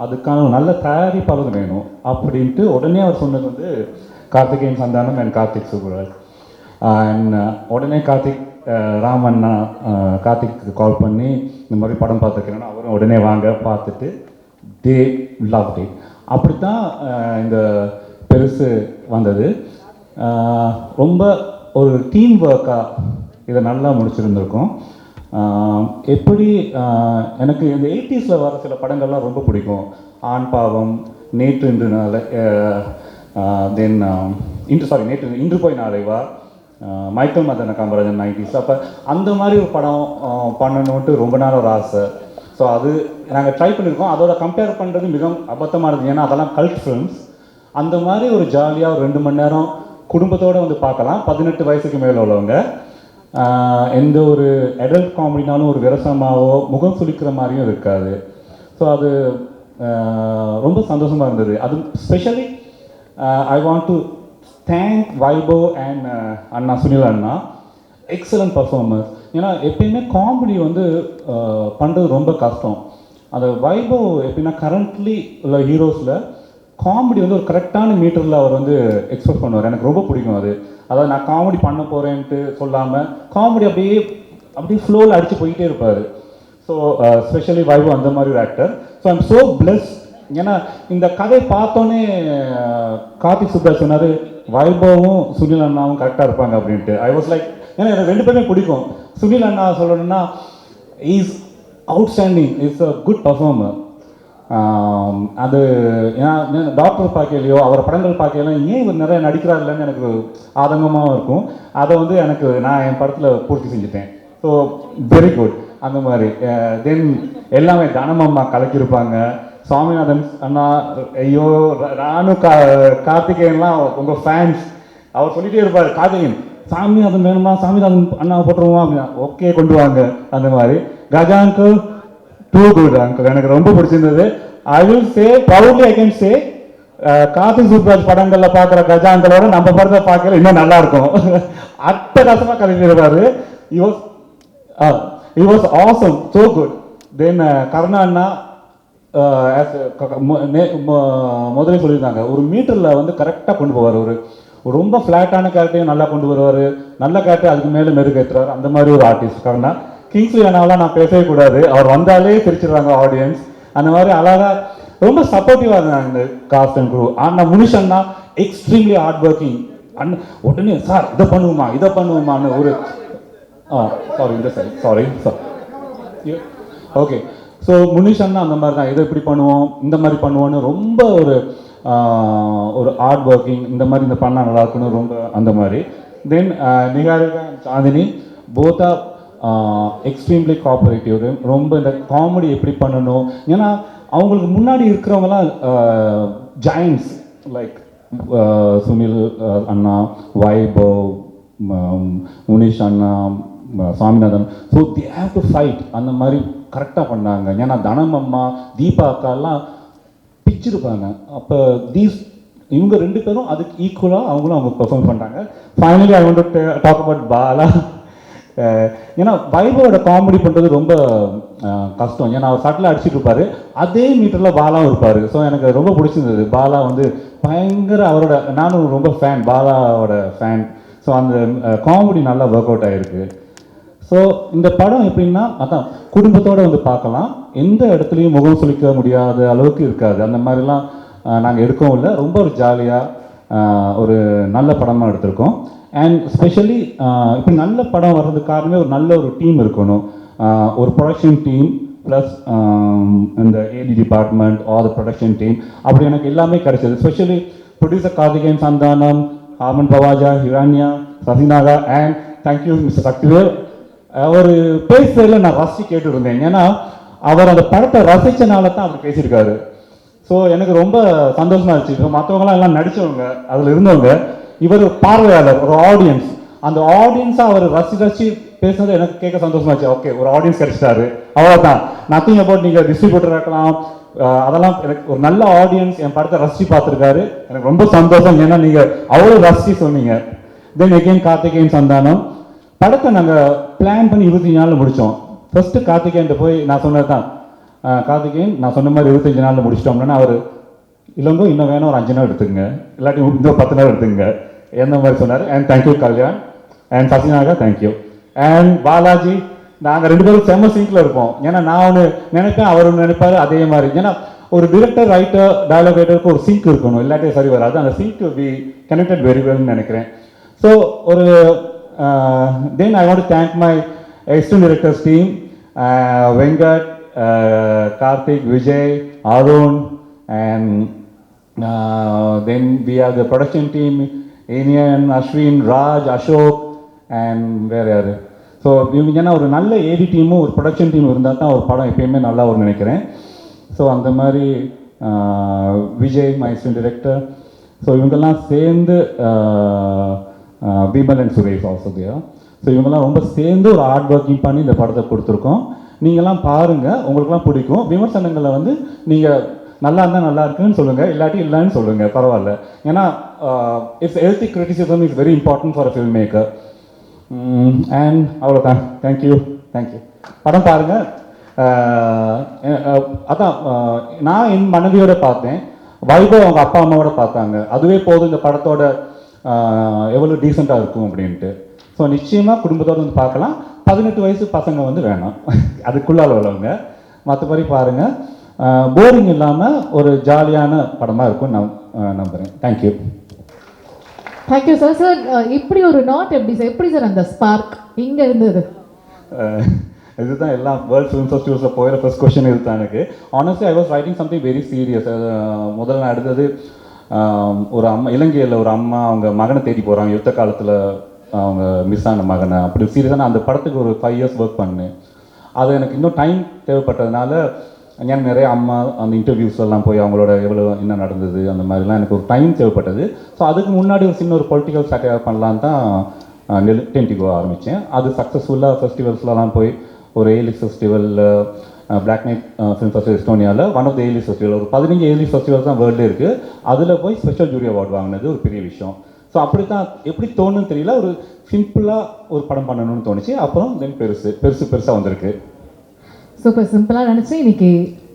அதுக்கான ஒரு நல்ல தயாரிப்பாளரும் வேணும் அப்படின்ட்டு உடனே அவர் சொன்னது வந்து கார்த்திகேயன் சந்தானம் அண்ட் கார்த்திக் சுப்புராஜ். அண்ட் உடனே ராமண்ணா கார்த்திக்கு கால் பண்ணி இந்த மாதிரி படம் பார்த்துருக்கிறேன்னா அவரும் உடனே வாங்க பார்த்துட்டு தே லவ் டே. அப்படி தான் இந்த பெருசு வந்தது. ரொம்ப ஒரு டீம் ஒர்க்காக இதை நல்லா முடிச்சிருந்துருக்கோம். எப்படி எனக்கு இந்த 80s வர சில படங்கள்லாம் ரொம்ப பிடிக்கும். ஆண் பாவம், நேற்று இன்று நாளை, தென் இன்று போய் நாளை வா, மைக்கேல் மதன காமராஜன் 90s. அப்போ அந்த மாதிரி ஒரு படம் பண்ணணுன்ட்டு ரொம்ப நாள் ஒரு ஆசை. ஸோ அது நாங்கள் ட்ரை பண்ணியிருக்கோம். அதோட கம்பேர் பண்ணுறது மிகவும் அபத்தமானது, ஏன்னா அதெல்லாம் கல்ட் ஃபிலிம்ஸ். அந்த மாதிரி ஒரு ஜாலியாக ஒரு 2 மணி நேரம் குடும்பத்தோடு வந்து பார்க்கலாம். 18 வயசுக்கு மேலே உள்ளவங்க. எந்த ஒரு அடல்ட் காமெடினாலும் ஒரு விரசமாவோ முகம் சுளிக்கிற மாதிரியும் இருக்காது. ஸோ அது ரொம்ப சந்தோஷமாக இருந்தது. அது specially I want to thank Vaibhav and Anna Sunil Anna, excellent performance. ஏன்னா எப்பயுமே காமெடி வந்து பண்ணுறது ரொம்ப கஷ்டம். அந்த வைபவ் எப்படின்னா கரண்ட்லி உள்ள ஹீரோஸில் காமெடி வந்து ஒரு கரெக்டான மீட்டரில் அவர் வந்து எக்ஸ்பிரஸ் பண்ணுவார். எனக்கு ரொம்ப பிடிக்கும் அது. அதாவது நான் காமெடி பண்ண போகிறேன்ட்டு சொல்லாமல் காமெடி அப்படியே ஃப்ளோவில் அடித்து போயிட்டே இருப்பார். ஸோ ஸ்பெஷலி வைபவ் அந்த மாதிரி ஒரு actor. So I'm so blessed ஏன்னா இந்த கதை பார்த்தோன்னே கார்த்திக் சுப்ராஜ் சொன்னார் வைபவும் சுனில் அண்ணாவும் கரெக்டாக இருப்பாங்க அப்படின்ட்டு. ஐ வாஸ் லைக், ஏன்னா எனக்கு ரெண்டு பேருமே பிடிக்கும். சுனில் அண்ணா சொல்லணும்னா is outstanding, is a good performer. அது ஏன்னா டாக்டர் பார்க்கலையோ அவர் படங்கள் பார்க்கலாம் ஏன் இவர் நிறைய நடிக்கிறாருலன்னு எனக்கு ஆதங்கமாகவும் இருக்கும். அதை வந்து எனக்கு நான் என் படத்தில் பூர்த்தி செஞ்சுட்டேன். So very good. அந்த மாதிரி தென் எல்லாமே தனமம்மா கலக்கியிருப்பாங்க. சுவாமிநாதன் அண்ணா, ஐயோ நானும் கார்த்திகேயன்லாம் உங்கள் ஃபேன்ஸ். அவர் சொல்லிகிட்டே இருப்பார், கார்த்திகேயன் சாமிநாதன் வேணுமா, சாமிநாதன் அண்ணாவை போட்டுருவோம் அப்படின்னா ஓகே கொண்டு வாங்க. அந்த மாதிரி Gaja uncle to good uncle, எனக்கு ரொம்ப பிடிச்சிருந்தது. I will say proudly I can say Karthik Subbaraj படங்களில் பார்க்குற கஜா அங்கிளோட நம்ம படத்தை பார்க்கல இன்னும் நல்லா இருக்கும். அட்டகாசமாக கலக்கிடுவாரு. He was awesome, so good. Then Karuna அண்ணா முதலே சொல்லியிருந்தாங்க, ஒரு மீட்டரில் வந்து கரெக்டாக கொண்டு போவார். ஒரு ரொம்ப ஃப்ளாட்டான கேரக்டரையும் நல்லா கொண்டு வருவார், நல்ல கேரக்டர் அதுக்கு மேலே மெருகேற்றுவார். அந்த மாதிரி ஒரு ஆர்டிஸ்ட் கருணா. கிங்ஸ்லி அண்ணாவெலாம் நான் பேசவே கூடாது, அவர் வந்தாலே பிரிச்சிடுறாங்க ஆடியன்ஸ். அந்த மாதிரி அழகாக ரொம்ப சப்போர்ட்டிவாக இருந்தாங்க இந்த காஸ்ட் அண்ட் குரூ. ஆனால் முனிஷ் அண்ணா எக்ஸ்ட்ரீம்லி ஹார்ட் ஒர்க்கிங். உடனே சார் இதை பண்ணுவோமான்னு ஒரு சாரி இந்த side sorry sir okay. So Munish அண்ணா அந்த மாதிரி தான், இதை இப்படி பண்ணுவோம் இந்த மாதிரி பண்ணுவோன்னு ரொம்ப ஒரு ஹார்ட் ஒர்க்கிங். இந்த மாதிரி இந்த பண்ணால் நல்லா இருக்குன்னு ரொம்ப அந்த மாதிரி. தென் நிகாரிகா சாந்தினி போத்தா எக்ஸ்ட்ரீம்லி கோஆப்ரேட்டிவ். ரொம்ப இந்த காமெடி எப்படி பண்ணணும், ஏன்னா அவங்களுக்கு முன்னாடி இருக்கிறவங்கலாம் joints like Sunil Anna, Vaibhav, Munish Anna, Swaminathan. So the have to fight. அந்த மாதிரி கரெக்டாக பண்ணாங்க. ஏன்னா தனம் அம்மா, தீபா அக்காலாம் பிச்சிருப்பாங்க. அப்போ இவங்க ரெண்டு பேரும் அதுக்கு ஈக்குவலாக அவங்க பெர்ஃபார்ம் பண்ணுறாங்க. Finally I want to talk about Bala. ஏன்னா வைபவோட காமெடி பண்ணுறது ரொம்ப கஷ்டம். ஏன்னா அவர் சட்டில் அடிச்சுட்டு இருப்பார், அதே மீட்டரில் பாலாவும் இருப்பார். ஸோ எனக்கு ரொம்ப பிடிச்சிருந்தது. பாலா வந்து பயங்கர அவரோட, நானும் ரொம்ப ஃபேன், பாலாவோட ஃபேன். ஸோ அந்த காமெடி நல்லா ஒர்க் அவுட் ஆகிருக்கு. ஸோ இந்த படம் எப்படின்னா அதான் குடும்பத்தோடு வந்து பார்க்கலாம். எந்த இடத்துலையும் முகம் சுளிக்க முடியாத அளவுக்கு இருக்காது. அந்த மாதிரிலாம் நாங்கள் எடுக்கவும் இல்லை. ரொம்ப ஒரு ஜாலியாக ஒரு நல்ல படமாக எடுத்திருக்கோம். அண்ட் ஸ்பெஷலி இப்படி நல்ல படம் வர்றதுக்கு காரணமே ஒரு நல்ல ஒரு டீம் இருக்கணும். ஒரு ப்ரொடக்ஷன் டீம் ப்ளஸ் இந்த AD department are the production team, அப்படி எனக்கு எல்லாமே கிடைச்சது. Specially producer Karthikeyan Santhanam, Aman Baweja, Hiranya, Sasinaga and thank you mister Sakthivel. அவர் பேசுறதுல நான் ரசித்து கேட்டுருந்தேன். ஏன்னா அவர் அந்த படத்தை ரசித்தனால தான் அவர் பேசியிருக்காரு. ஸோ எனக்கு ரொம்ப சந்தோஷமாக இருந்துச்சு. இப்போ மற்றவங்களாம் எல்லாம் நடித்தவங்க, அதில் இருந்தவங்க, இவர் பார்வையாளர், ஒரு ஆடியன்ஸ். அந்த ஆடியன்ஸாக அவர் ரசித்து பேசுனது எனக்கு கேட்க சந்தோஷமாச்சு. ஓகே, ஒரு ஆடியன்ஸ் கிடைச்சிட்டாரு, அவ்வளோதான். நத்திங் அபவுட் நீங்கள் டிஸ்ட்ரிபியூட்டர் இருக்கலாம், அதெல்லாம் எனக்கு ஒரு நல்ல ஆடியன்ஸ் என் படத்தை ரசித்து பார்த்துருக்காரு. எனக்கு ரொம்ப சந்தோஷம். ஏன்னா நீங்கள் அவ்வளோ ரசித்து சொன்னீங்க. தென் எகெயின் கார்த்திகேயன் சந்தானம் படத்தை நாங்கள் பிளான் பண்ணி 25 நாளில் முடித்தோம். ஃபஸ்ட்டு கார்த்திகேயன்ட்டு போய் நான் சொன்னது தான், கார்த்திகேயன் நான் சொன்ன மாதிரி 25 நாளில் முடிச்சிட்டோம்னா அவர் இல்லைங்கோ இன்னும் வேணும் ஒரு 5 நாள் எடுத்துங்க, இல்லாட்டி இன்னும் 10 நாள் எடுத்துங்க எந்த மாதிரி சொன்னார். And thank you Kalyan and Sasinaga, thank you. And Balaji, நாங்கள் 2 பேரும் செம்ம சிங்கில் இருப்போம். ஏன்னா நான் ஒன்று நினைப்பேன், அவர் ஒன்று நினைப்பாரு, அதே மாதிரி. ஏன்னா ஒரு டிரெக்டர், ரைட்டர், டயலாக் ரைட்டருக்கு ஒரு சிங்க் இருக்கணும், இல்லாட்டி சரி வராது. அந்த சிங்க் வி கனெக்டட் வெரி வெல்னு நினைக்கிறேன். ஸோ ஒரு then I want to thank my external directors team, Venkat, Karthik, Vijay, Arun, and then we have the production team, Inian, Ashwin, Raj, Ashok, and வேறு யார். ஸோ இவங்க ஏன்னா ஒரு நல்ல ஏடி டீமும் ஒரு ப்ரொடக்ஷன் டீம் இருந்தால் தான் ஒரு படம் எப்பயுமே நல்லா வரும்னு நினைக்கிறேன். ஸோ அந்த மாதிரி Vijay my assistant director. So இவங்கெல்லாம் சேர்ந்து Bimal and Suresh also there. So இவங்கெல்லாம் ரொம்ப சேர்ந்து ஒரு ஹார்ட் ஒர்க்கிங் பண்ணி இந்த படத்தை கொடுத்துருக்கோம். நீங்கள்லாம் பாருங்கள், உங்களுக்குலாம் பிடிக்கும். விமர்சனங்களை வந்து நீங்கள் நல்லா இருந்தால் நல்லா இருக்குன்னு சொல்லுங்கள், இல்லாட்டி இல்லைன்னு சொல்லுங்கள், பரவாயில்ல. ஏன்னா it's healthy criticism is very important for a film maker. And அவ்வளோதான். தேங்க்யூ. படம் பாருங்கள். அதான் நான் என் மனைவியோட பார்த்தேன், வைபவ் அவங்க அப்பா அம்மாவோட பார்த்தாங்க. அதுவே போதும் இந்த படத்தோட எவ்வளோ டீசெண்டாக இருக்கும் அப்படின்ட்டு. ஸோ நிச்சயமாக குடும்பத்தோடு வந்து பார்க்கலாம். 18 வயசு பசங்க வந்து வேணாம், அதுக்குள்ளால் உள்ளவங்க. மற்றபடி பாருங்கள். போரிங் இல்லாமல் ஒரு ஜாலியான படமாக இருக்கும் நான் நம்புகிறேன். தேங்க்யூ. Thank you sir. சார் இப்படி ஒரு நாட் எப்படி சார், எப்படி சார் அந்த ஸ்பார்க் இங்கே இருந்தது? இதுதான் எல்லாம் வேர்ல்ட் ஃபிலிம் ஃபெஸ்டிவல்ஸில் போயிட ஃபர்ஸ்ட் கொஸ்டின் இதுதான் எனக்கு. Honestly I was writing something very serious. முதல்ல நான் எடுத்தது ஒரு அம்மா, இலங்கையில் ஒரு அம்மா அவங்க மகனை தேடி போகிறாங்க, யுத்த காலத்தில் அவங்க மிஸ் ஆன மகனை. அப்படி சீரியஸாக அந்த படத்துக்கு ஒரு 5 years ஒர்க் பண்ணேன். அது எனக்கு இன்னும் டைம் தேவைப்பட்டதுனால எனக்கு நிறைய அம்மா அந்த இன்டர்வியூஸ்லாம் போய் அவங்களோட எவ்வளோ என்ன நடந்தது அந்த மாதிரிலாம் எனக்கு ஒரு டைம் தேவைப்பட்டது. ஸோ அதுக்கு முன்னாடி ஒரு சின்ன ஒரு பொலிட்டிக்கல் ஸ்டார்ட் பண்ணலான்னு தான் டென்டிகோ ஆரம்பித்தேன். அது சக்ஸஸ்ஃபுல்லாக ஃபெஸ்டிவல்ஸ்லாம் போய் ஒரு A-list festival, Black Night Film Festival எஸ்டோனியாவில் one of the A-list festival, ஒரு 15 ஏலிஸ் ஃபெஸ்டிவல்ஸ் தான் வேர்ல்டே இருக்குது. அதில் போய் ஸ்பெஷல் ஜூரி அவார்டு வாங்கினது ஒரு பெரிய விஷயம். ஸோ அப்படி தான் எப்படி தோணுன்னு தெரியல, ஒரு சிம்பிளாக ஒரு படம் பண்ணணும்னு தோணுச்சு. அப்புறம் தென் பெருசாக வந்திருக்கு. சூப்பர், சிம்பிளாக நினச்சி இன்னைக்கு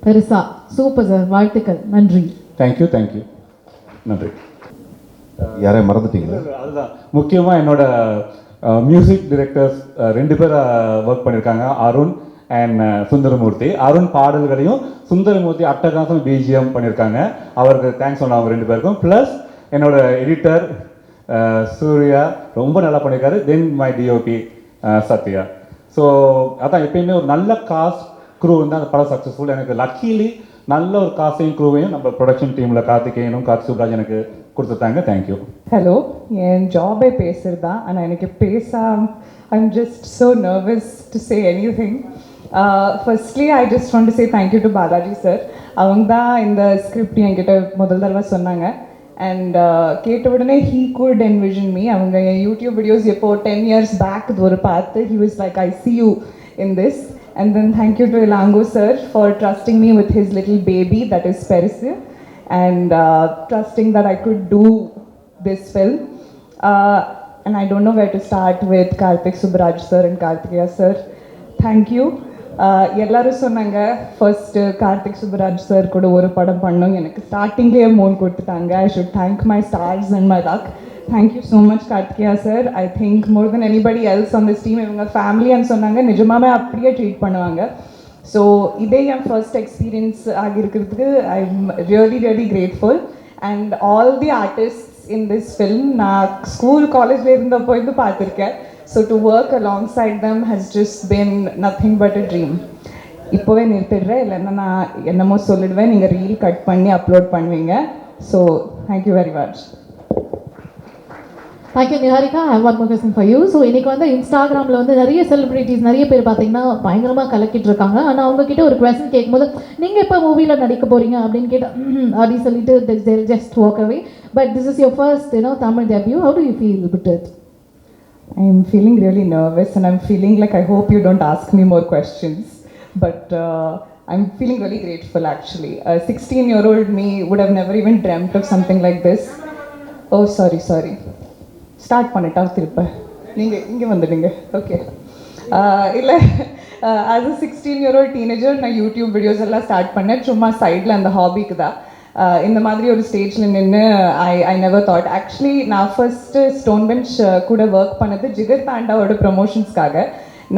பெருசா. சூப்பர் சார், வாழ்த்துக்கள், நன்றி. தேங்க்யூ. நன்றி. யாரையும் மறந்துட்டீங்களா? அதுதான் முக்கியமாக என்னோட மியூசிக் டிரெக்டர்ஸ் 2 பேர் ஒர்க் பண்ணியிருக்காங்க, அருண் அண்ட் சுந்தரமூர்த்தி. அருண் பாடல்களையும், சுந்தரமூர்த்தி அட்டகாசம் பிஜிஎம் பண்ணியிருக்காங்க. அவருக்கு தேங்க்ஸ் சொன்ன அவங்க 2 பேருக்கும். ப்ளஸ் என்னோட எடிட்டர் சூர்யா ரொம்ப நல்லா பண்ணியிருக்காரு. Then my DOP Sathya. So அதான் எப்பயுமே ஒரு நல்ல காஸ்ட் க்ரூ இருந்தால் அந்த படம் சக்ஸஸ்ஃபுல். எனக்கு லக்கீலி நல்ல ஒரு காஸ்டையும் க்ரூவையும் நம்ம ப்ரொடக்ஷன் டீமில் கார்த்திகேயனும் கார்த்தி சுப்ராஜ் எனக்கு கொடுத்துட்டாங்க. தேங்க்யூ. ஹலோ, என் ஜாபே பேசுறது தான். ஆனால் எனக்கு I'm just so nervous to say any thing. Firstly I just want to say thank you to Balaji sir. அவங்க தான் இந்த ஸ்கிரிப்ட் என்கிட்ட முதல் தடவை சொன்னாங்க. அண்ட் கேட்ட உடனே ஹீ குட் என்விஷன் மீ. அவங்க என் யூடியூப் வீடியோஸ் எப்போ 10 years பேக் இது ஒரு பார்த்து he was like I C you in this. And then thank you to Ilango sir for trusting me with his little baby that is Perisu, and trusting that I could do this film. And I don't know where to start with Karthik Subraj sir and Karthikeya sir. Thank you. எல்லாரும் சொன்னாங்க first Karthik Subbaraj sir கூட ஒரு படம் பண்ணோம், எனக்கு ஸ்டார்டிங்லேயே மோன் கொடுத்துட்டாங்க. I should thank my stars and my luck. Thank you so much Karthikeya sir. I think more than anybody else on this team இவங்க ஃபேமிலி and சொன்னாங்க, நிஜமாவே அப்படியே ட்ரீட் பண்ணுவாங்க. ஸோ இதே என் ஃபர்ஸ்ட் எக்ஸ்பீரியன்ஸ் ஆகியிருக்கிறதுக்கு I am really grateful. And all the artists in this film நான் school காலேஜில் இருந்தப்போ இது பார்த்துருக்கேன். So to work alongside them has just been nothing but a dream. இப்போவே நிறுத்திடுறேன், இல்லைன்னா நான் என்னமோ சொல்லிடுவேன், நீங்கள் ரீல் கட் பண்ணி அப்லோட் பண்ணுவீங்க. So thank you very much. Thank you Niharika. I have one more question for you. So இன்றைக்கி வந்து இன்ஸ்டாகிராமில் வந்து நிறைய செலிபிரிட்டிஸ், நிறைய பேர் பார்த்தீங்கன்னா பயங்கரமாக கலக்கிட்டு இருக்காங்க. ஆனால் அவங்கக்கிட்ட ஒரு கொஸ்டின் கேட்கும்போது நீங்கள் எப்போ மூவியில் நடிக்க போகிறீங்க அப்படின்னு கேட்டால் அப்படின்னு சொல்லிட்டு they'll just walk away. But this is your first Tamil debut. How do you feel with it? I am feeling really nervous and I'm feeling like I hope you don't ask me more questions. But I'm feeling really grateful actually. A 16-year-old me would have never even dreamt of something like this. Oh, sorry. Start பண்ணிட்டா திருப்ப நீங்கள் இங்கே வந்துடுங்க. Okay, இல்லை, as a 16-year-old teenager நான் YouTube videos எல்லாம் start பண்ணேன், சும்மா சைடில் அந்த ஹாபிக்கு தான். இந்த மாதிரி ஒரு ஸ்டேஜில் நின்று ஐ நெவர் தாட். ஆக்சுவலி நான் ஃபர்ஸ்ட்டு ஸ்டோன் பெஞ்ச் கூட ஒர்க் பண்ணது ஜிகர் தாண்டாவோட ப்ரமோஷன்ஸ்க்காக.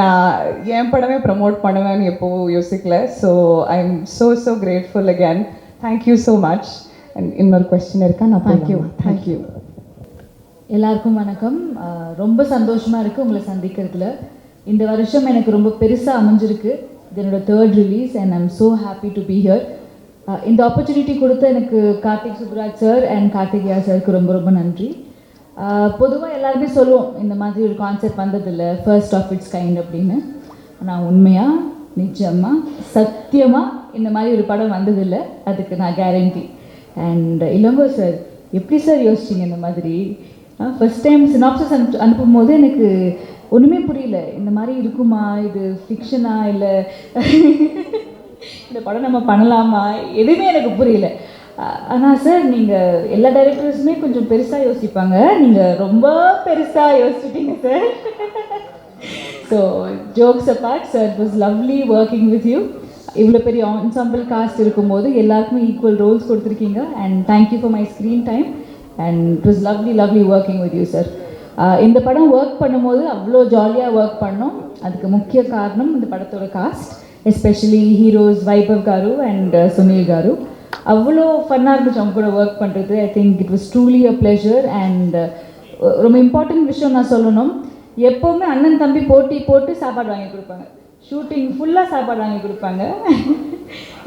நான் என் படமே ப்ரமோட் பண்ணுவேன்னு எப்போவும் யோசிக்கல. So I am so grateful again. Thank you so much. And இன்னொரு கொஸ்டின் இருக்கா? நான் தேங்க்யூ. எல்லாருக்கும் வணக்கம். ரொம்ப சந்தோஷமாக இருக்குது உங்களை சந்திக்கிறதுல. இந்த வருஷம் எனக்கு ரொம்ப பெருசாக அமைஞ்சிருக்கு. இது என்னோடய 3rd release and I'm so happy to be here. இந்த ஆப்பர்ச்சுனிட்டி கொடுத்த எனக்கு கார்த்திக் சுப்ராஜ் சார் அண்ட் கார்த்திகேயா சாருக்கு ரொம்ப நன்றி. பொதுவாக எல்லாருமே சொல்லுவோம் இந்த மாதிரி ஒரு கான்செப்ட் வந்ததில்லை, ஃபர்ஸ்ட் ஆஃப் இட்ஸ் கைண்ட் அப்படின்னு. ஆனால் உண்மையாக நிச்சயமாக சத்தியமாக இந்த மாதிரி ஒரு படம் வந்ததில்லை, அதுக்கு நான் கேரண்டி. அண்ட் இளங்கோ சார் எப்படி சார் யோசிச்சிங்க இந்த மாதிரி? ஃபர்ஸ்ட் டைம் சினாப்சிஸ் அனுப்பும் போது எனக்கு ஒன்றுமே புரியல, இந்த மாதிரி இருக்குமா, இது ஃபிக்ஷனா இல்லை இந்த படம் நம்ம பண்ணலாமா, எதுவுமே எனக்கு புரியல. ஆனால் சார் நீங்கள் எல்லா டைரக்டர்ஸுமே கொஞ்சம் பெருசாக யோசிப்பாங்க, நீங்கள் ரொம்ப பெருசாக யோசிச்சிட்டீங்க sir. So jokes apart sir, it was lovely working with you. இவ்வளோ பெரிய ஆன்சாம்பிள் காஸ்ட் இருக்கும்போது எல்லாருக்குமே ஈக்குவல் ரோல்ஸ் கொடுத்துருக்கீங்க. And thank you for my screen time and it was lovely working with you sir. இந்த படம் ஒர்க் பண்ணும்போது அவ்வளோ ஜாலியாக ஒர்க் பண்ணோம். அதுக்கு முக்கிய காரணம் இந்த படத்தோட cost. Especially heroes Vaibhav car and Sunil car. அவ்வளோ ஃபன்னாக இருந்துச்சு அவங்க கூட ஒர்க் பண்ணுறது. ஐ think it was truly a pleasure. And ரொம்ப இம்பார்ட்டன்ட் விஷயம் நான் சொல்லணும், எப்போவுமே அண்ணன் தம்பி போட்டி போட்டு சாப்பாடு வாங்கி கொடுப்பாங்க, ஷூட்டிங் ஃபுல்லாக சாப்பாடு வாங்கி கொடுப்பாங்க.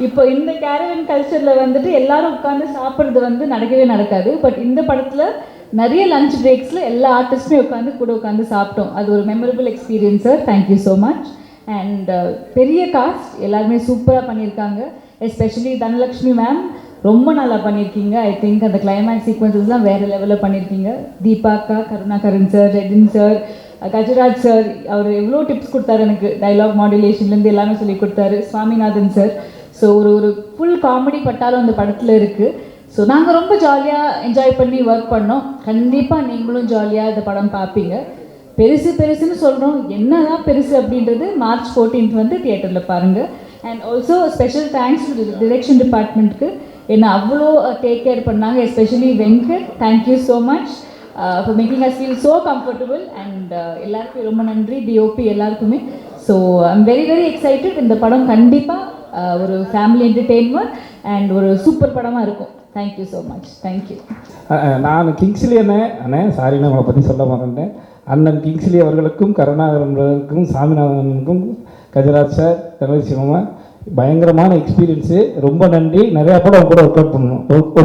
இப்போ இந்த கேரவன் கல்ச்சரில் வந்துட்டு எல்லாரும் உட்காந்து சாப்பிட்றது வந்து நடக்கவே நடக்காது. பட் இந்த படத்தில் நிறைய லஞ்ச் பிரேக்ஸில் எல்லா ஆர்டிஸ்ட்டுமே உட்காந்து கூட உட்காந்து சாப்பிட்டோம். அது ஒரு memorable experience sir. Thank you so much. And பெரிய காஸ்ட் எல்லாருமே சூப்பராக பண்ணியிருக்காங்க. எஸ்பெஷலி தனலக்ஷ்மி மேம் ரொம்ப நல்லா பண்ணியிருக்கீங்க. ஐ திங்க் அந்த கிளைமேக்ஸ் சீக்வன்சஸ்லாம் வேறு லெவலில் பண்ணியிருக்கீங்க. தீபாக்கா, Karunakaran sir, Redin sir, Gajaraj sir, அவர் எவ்வளோ டிப்ஸ் கொடுத்தாரு எனக்கு, டைலாக் மாடுலேஷன்லேருந்து எல்லாமே சொல்லி கொடுத்தாரு. சுவாமிநாதன் சார். ஸோ ஒரு ஃபுல் காமெடி பட்டாலும் அந்த படத்தில் இருக்குது. ஸோ நாங்கள் ரொம்ப ஜாலியாக என்ஜாய் பண்ணி ஒர்க் பண்ணோம். கண்டிப்பாக நீங்களும் ஜாலியாக இந்த படம் பார்ப்பீங்க. பெருசுன்னு சொல்கிறோம், என்ன தான் பெருசு அப்படின்றது March 14th வந்து தியேட்டரில் பாருங்கள். And also special thanks to direction டிபார்ட்மெண்ட்டுக்கு, என்னை அவ்வளோ டேக் கேர் பண்ணாங்க. Especially Venkat, thank you so much for making as feel so comfortable. And எல்லாருக்கும் ரொம்ப நன்றி, டிஓபி எல்லாருக்குமே. So I'm very very excited. இந்த படம் கண்டிப்பாக ஒரு ஃபேமிலி என்டர்டெயின்மெண்ட் அண்ட் ஒரு சூப்பர் படமாக இருக்கும். Thank you so much. தேங்க்யூ. நான் கிங்ஸ்லி அண்ணே சாரிண்ணே உங்களை பற்றி சொல்ல மாட்டேன். அண்ணன் கிங்ஸ்லி அவர்களுக்கும், கருணாகரன் அவர்களுக்கும், சாமிநாதனுக்கும், கஜராஜ் சார், தனலட்சுமி பயங்கரமான எக்ஸ்பீரியன்ஸு. ரொம்ப நன்றி. நிறையா படம் அவங்க கூட ஒர்க்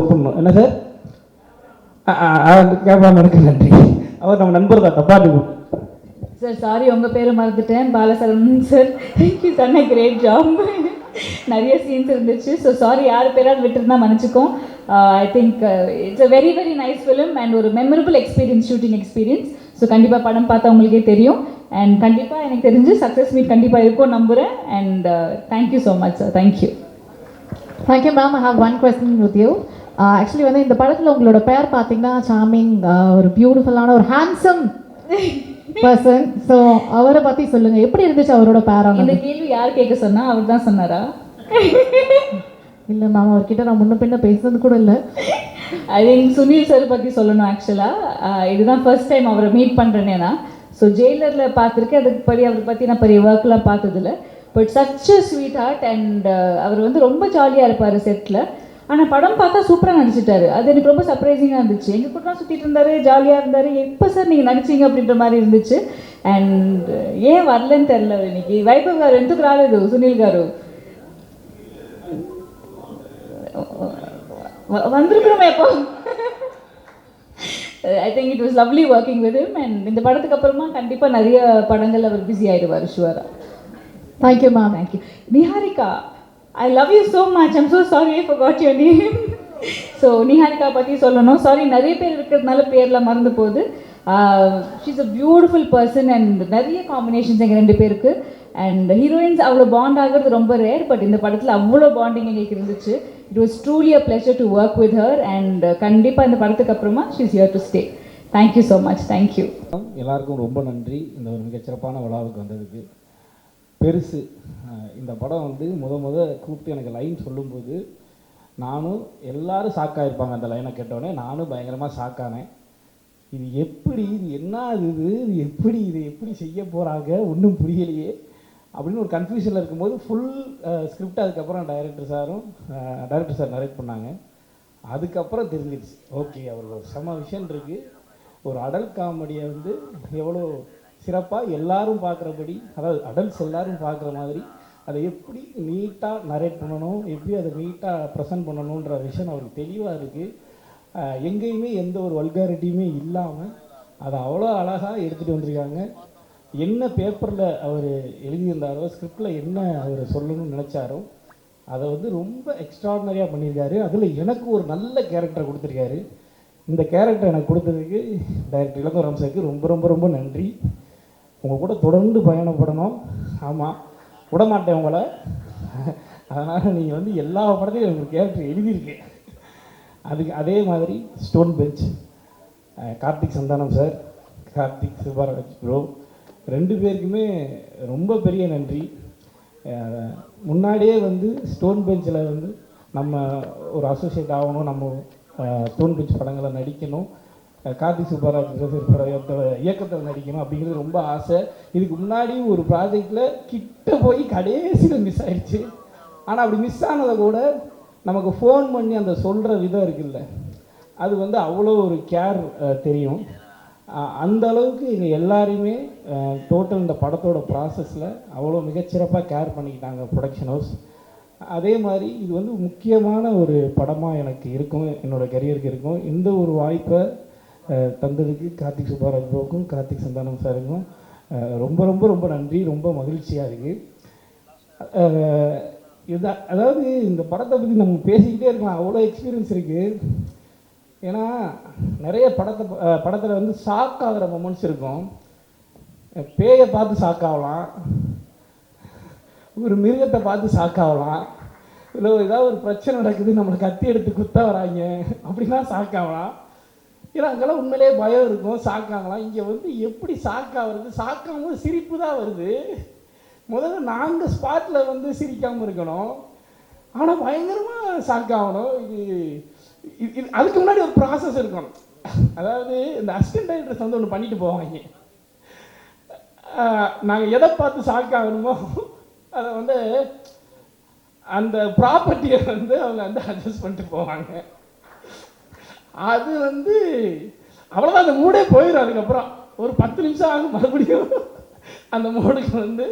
பண்ணணும். என்ன சார் கேமராமேனுக்கு நன்றி. அவர் நம்ம நண்பர் தான், தப்பாட்டி சார் சாரி உங்கள் பேரை மறந்துட்டேன். பாலசரவணன் சார், தேங்க்யூ சொன்ன கிரேட் ஜாப். நிறைய சீன்ஸ் இருந்துச்சு. ஸோ சாரி, யார் பேராவது விட்டுருந்தா மன்னிச்சுக்கோம். I think it's a very very nice film and ஒரு memorable experience, shooting experience. So கண்டிப்பாக படம் பார்த்தா உங்களுக்கே தெரியும். அண்ட் கண்டிப்பாக எனக்கு தெரிஞ்சு சக்ஸஸ் மீட் கண்டிப்பாக இருக்கும் நம்புகிறேன். And thank you so much sir. Thank you. Thank you ma'am. I have one question with you. Actually வந்து இந்த படத்தில் உங்களோட பேர் பார்த்தீங்கன்னா சார்மிங், ஒரு பியூட்டிஃபுல்லான ஒரு ஹேண்ட்ஸம் பர்சன். ஸோ அவரை பற்றி சொல்லுங்கள், எப்படி இருந்துச்சு அவரோட பேரான? இந்த கேள்வி யார் கேட்க சொன்னா? அவர் தான் சொன்னாரா? இல்லை மேம், அவர்கிட்ட நான் முன்ன பின்ன பேசுனது கூட இல்லை. ஐ திங்க் சுனில் சார் பற்றி சொல்லணும். ஆக்சுவலாக இதுதான் ஃபர்ஸ்ட் டைம் அவரை மீட் பண்ணுறேன்னா. ஸோ ஜெயிலரில் பார்த்துருக்கேன், அதுக்கு படி அவரை பற்றி நான் பெரிய ஒர்க்லாம் பார்த்ததில்ல. But such a sweetheart. And அவர் வந்து ரொம்ப ஜாலியாக இருப்பார் செட்டில். ஆனால் படம் பார்த்தா சூப்பராக நடிச்சிட்டாரு. அது எனக்கு ரொம்ப சர்ப்ரைசிங்காக இருந்துச்சு. எங்கள் கூட்டலாம் சுற்றிட்டு இருந்தார், ஜாலியாக இருந்தார். எப்போ சார் நீங்கள் நடிச்சிங்க அப்படின்ற மாதிரி இருந்துச்சு. அண்ட் ஏன் வரலன்னு தெரில இன்னைக்கு. வைபவ் గారు ఎందుకు రాలేదు? சுனில் గారు வந்திருக்கிறோமே எப்போ. I think it was lovely working with him. And இந்த படத்துக்கு அப்புறமா கண்டிப்பாக நிறைய படங்கள் அவர் பிஸி ஆகிடுவார் ஷுவராக. Thank you ma'am. Thank you. Niharika, I love you so much. I'm so sorry I forgot your name. So Niharika பற்றி சொல்லணும். சாரி, நிறைய பேர் இருக்கிறதுனால பேரில் மறந்து போகுது. She's a beautiful person and நிறைய காம்பினேஷன்ஸ் எங்கள் ரெண்டு பேருக்கு. அண்ட் ஹீரோயின்ஸ் அவ்வளோ பாண்ட் ஆகிறது ரொம்ப ரேர். பட் இந்த படத்தில் அவ்வளோ பாண்டிங் எங்களுக்கு இருந்துச்சு. It was truly a pleasure to work with her. And கண்டிப்பாக இந்த படத்துக்கு அப்புறமா she is here to stay. Thank you so much. Thank you. எல்லாருக்கும் ரொம்ப நன்றி இந்த ஒரு மிகச்சிறப்பான விழாவுக்கு வந்ததுக்கு. பெருசு இந்த படம் வந்து முத கூப்பிட்டு எனக்கு லைன் சொல்லும்போது நானும் எல்லாரும் ஷாக்காயிருப்பாங்க. அந்த லைனை கேட்டோடனே நானும் பயங்கரமாக ஷாக்கானேன். இது எப்படி, இது என்ன, இது எப்படி செய்ய போகிறாங்க, ஒன்றும் புரியலையே அப்படின்னு ஒரு கன்ஃபியூஷனில் இருக்கும்போது ஃபுல் ஸ்கிரிப்ட் அதுக்கப்புறம் டைரக்டர் சார் நரேட் பண்ணாங்க. அதுக்கப்புறம் தெரிஞ்சிடுச்சு, ஓகே அவர் ஒரு செம விஷயம் இருக்குது. ஒரு அடல்ட் காமெடியை வந்து எவ்வளோ சிறப்பாக எல்லாரும் பார்க்குறபடி, அதாவது அடல்ட்ஸ் எல்லாரும் பார்க்குற மாதிரி அதை எப்படி நீட்டாக நரேட் பண்ணணும், எப்படி அதை நீட்டாக ப்ரெசென்ட் பண்ணணுன்ற விஷயம் அவருக்கு தெளிவாக இருக்குது. எங்கேயுமே எந்த ஒரு வல்காரிட்டியுமே இல்லாமல் அதை அவ்வளோ அழகாக எடுத்துகிட்டு வந்திருக்காங்க. என்ன பேப்பரில் அவர் எழுதியிருந்தாரோ, ஸ்கிரிப்டில் என்ன அவர் சொல்லணும்னு நினச்சாரோ அதை வந்து ரொம்ப எக்ஸ்ட்ராடினரியாக பண்ணியிருக்காரு. அதில் எனக்கு ஒரு நல்ல கேரக்டர் கொடுத்துருக்காரு. இந்த கேரக்டர் எனக்கு கொடுத்ததுக்கு டைரக்டர் இளங்கோராம் சாருக்கு ரொம்ப ரொம்ப ரொம்ப நன்றி. உங்கள் கூட தொடர்ந்து பயணப்படணும். ஆமாம், விடமாட்டேன் உங்களை. அதனால் நீங்கள் வந்து எல்லா படத்தையும் எனக்கு கேரக்டர் எழுதியிருக்கேன். அதுக்கு அதே மாதிரி Stone Bench Karthik Santhanam sir, Karthik Subbaraj bro, ரெண்டு பேருக்குமே ரொம்ப பெரிய நன்றி. முன்னாடியே வந்து ஸ்டோன் பெஞ்சில் வந்து நம்ம ஒரு அசோசியேட் ஆகணும், நம்ம ஸ்டோன் பெஞ்ச் படங்களை நடிக்கணும், கார்த்திக் சுப்பராஜ் இயக்கத்தில் நடிக்கணும் அப்படிங்கிறது ரொம்ப ஆசை. இதுக்கு முன்னாடி ஒரு ப்ராஜெக்டில் கிட்ட போய் கடைசியில் மிஸ் ஆயிடுச்சு. ஆனால் அப்படி மிஸ் ஆனதை கூட நமக்கு ஃபோன் பண்ணி அந்த சொல்கிற விதம் இருக்குல்ல, அது வந்து அவ்வளோ ஒரு கேர் தெரியும். அந்த அளவுக்கு எங்கள் எல்லாரையுமே டோட்டல் இந்த படத்தோட ப்ராசஸில் அவ்வளோ மிகச்சிறப்பாக கேர் பண்ணிக்கிட்டாங்க ப்ரொடக்ஷன் ஹவுஸ். அதே மாதிரி இது வந்து முக்கியமான ஒரு படமாக எனக்கு இருக்கும், என்னோடய கரியருக்கு இருக்கும். இந்த ஒரு வாய்ப்பை தந்ததுக்கு கார்த்திக் சுப்பராஜ் ப்ரோக்கும் கார்த்திக் சந்தானம் சாருக்கும் ரொம்ப ரொம்ப ரொம்ப நன்றி. ரொம்ப மகிழ்ச்சியாக இருக்குது. இது அதாவது இந்த படத்தை பற்றி நம்ம பேசிக்கிட்டே இருக்கலாம், அவ்வளோ எக்ஸ்பீரியன்ஸ் இருக்குது. ஏன்னா நிறைய படத்தில் வந்து ஷாக் ஆகிற மொமெண்ட்ஸ் இருக்கும். பேயை பார்த்து ஷாக் ஆகலாம், ஒரு மிருகத்தை பார்த்து ஷாக் ஆகலாம், இல்லை ஏதாவது ஒரு பிரச்சனை நடக்குது நம்மளை கத்தி எடுத்து குத்த வராங்க அப்படின்னா ஷாக் ஆகலாம். ஏன்னா அங்கெல்லாம் உண்மையிலே பயம் இருக்கும், ஷாக் ஆகலாம். இங்கே வந்து எப்படி ஷாக் ஆகுறது, ஷாக் ஆகும்போது சிரிப்பு தான் வருது. முதல்ல நாங்கள் ஸ்பாட்டில் வந்து சிரிக்காமல் இருக்கணும், ஆனால் பயங்கரமாக ஷாக் ஆகணும். இது அதுக்கு முன்னாடி ஒரு ப்ராசஸ் இருக்கணும். அதாவது இந்த அசிஸ்டன்ட் டைரக்டர்ஸ் வந்து ஒன்று பண்ணிட்டு போவாங்க. நாங்கள் எதை பார்த்து ஷாக் ஆகணுமோ அதை வந்து அந்த ப்ராப்பர்ட்டியை வந்து அவங்க வந்து அட்ஜஸ்ட் பண்ணிட்டு போவாங்க. அது வந்து அவ்வளோதான், அந்த மூடே போயிடும். அதுக்கப்புறம் ஒரு 10 நிமிஷம் ஆகும் மறுபடியும் அந்த மூடுக்கு வந்து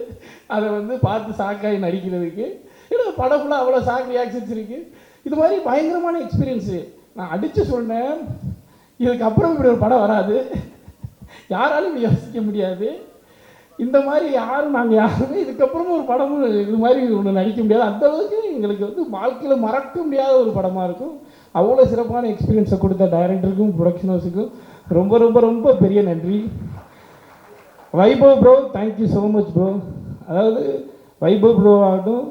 அதை வந்து பார்த்து ஷாக்காகி நடிக்கிறதுக்கு. இல்லை படம் ஃபுல்லாக அவ்வளோ ஷாக் ரியாக்ஷன்ஸ் இருக்குது. இது மாதிரி பயங்கரமான எக்ஸ்பீரியன்ஸு. நான் அடித்து சொன்னேன், இதுக்கப்புறம் இப்படி ஒரு படம் வராது, யாராலும் இப்படி யோசிக்க முடியாது. இந்த மாதிரி நாங்கள் யாருமே இதுக்கப்புறமும் ஒரு படமும் இது மாதிரி ஒன்று நடிக்க முடியாது. அந்தளவுக்கு எங்களுக்கு வந்து வாழ்க்கையில் மறக்க முடியாத ஒரு படமாக இருக்கும். அவ்வளோ சிறப்பான எக்ஸ்பீரியன்ஸை கொடுத்த டைரக்டருக்கும் ப்ரொடக்ஷன் ஹவுஸுக்கும் ரொம்ப ரொம்ப ரொம்ப பெரிய நன்றி. Vaibhav bro, thank you so much bro. அதாவது வைபவ் ப்ரோ ஆகட்டும்,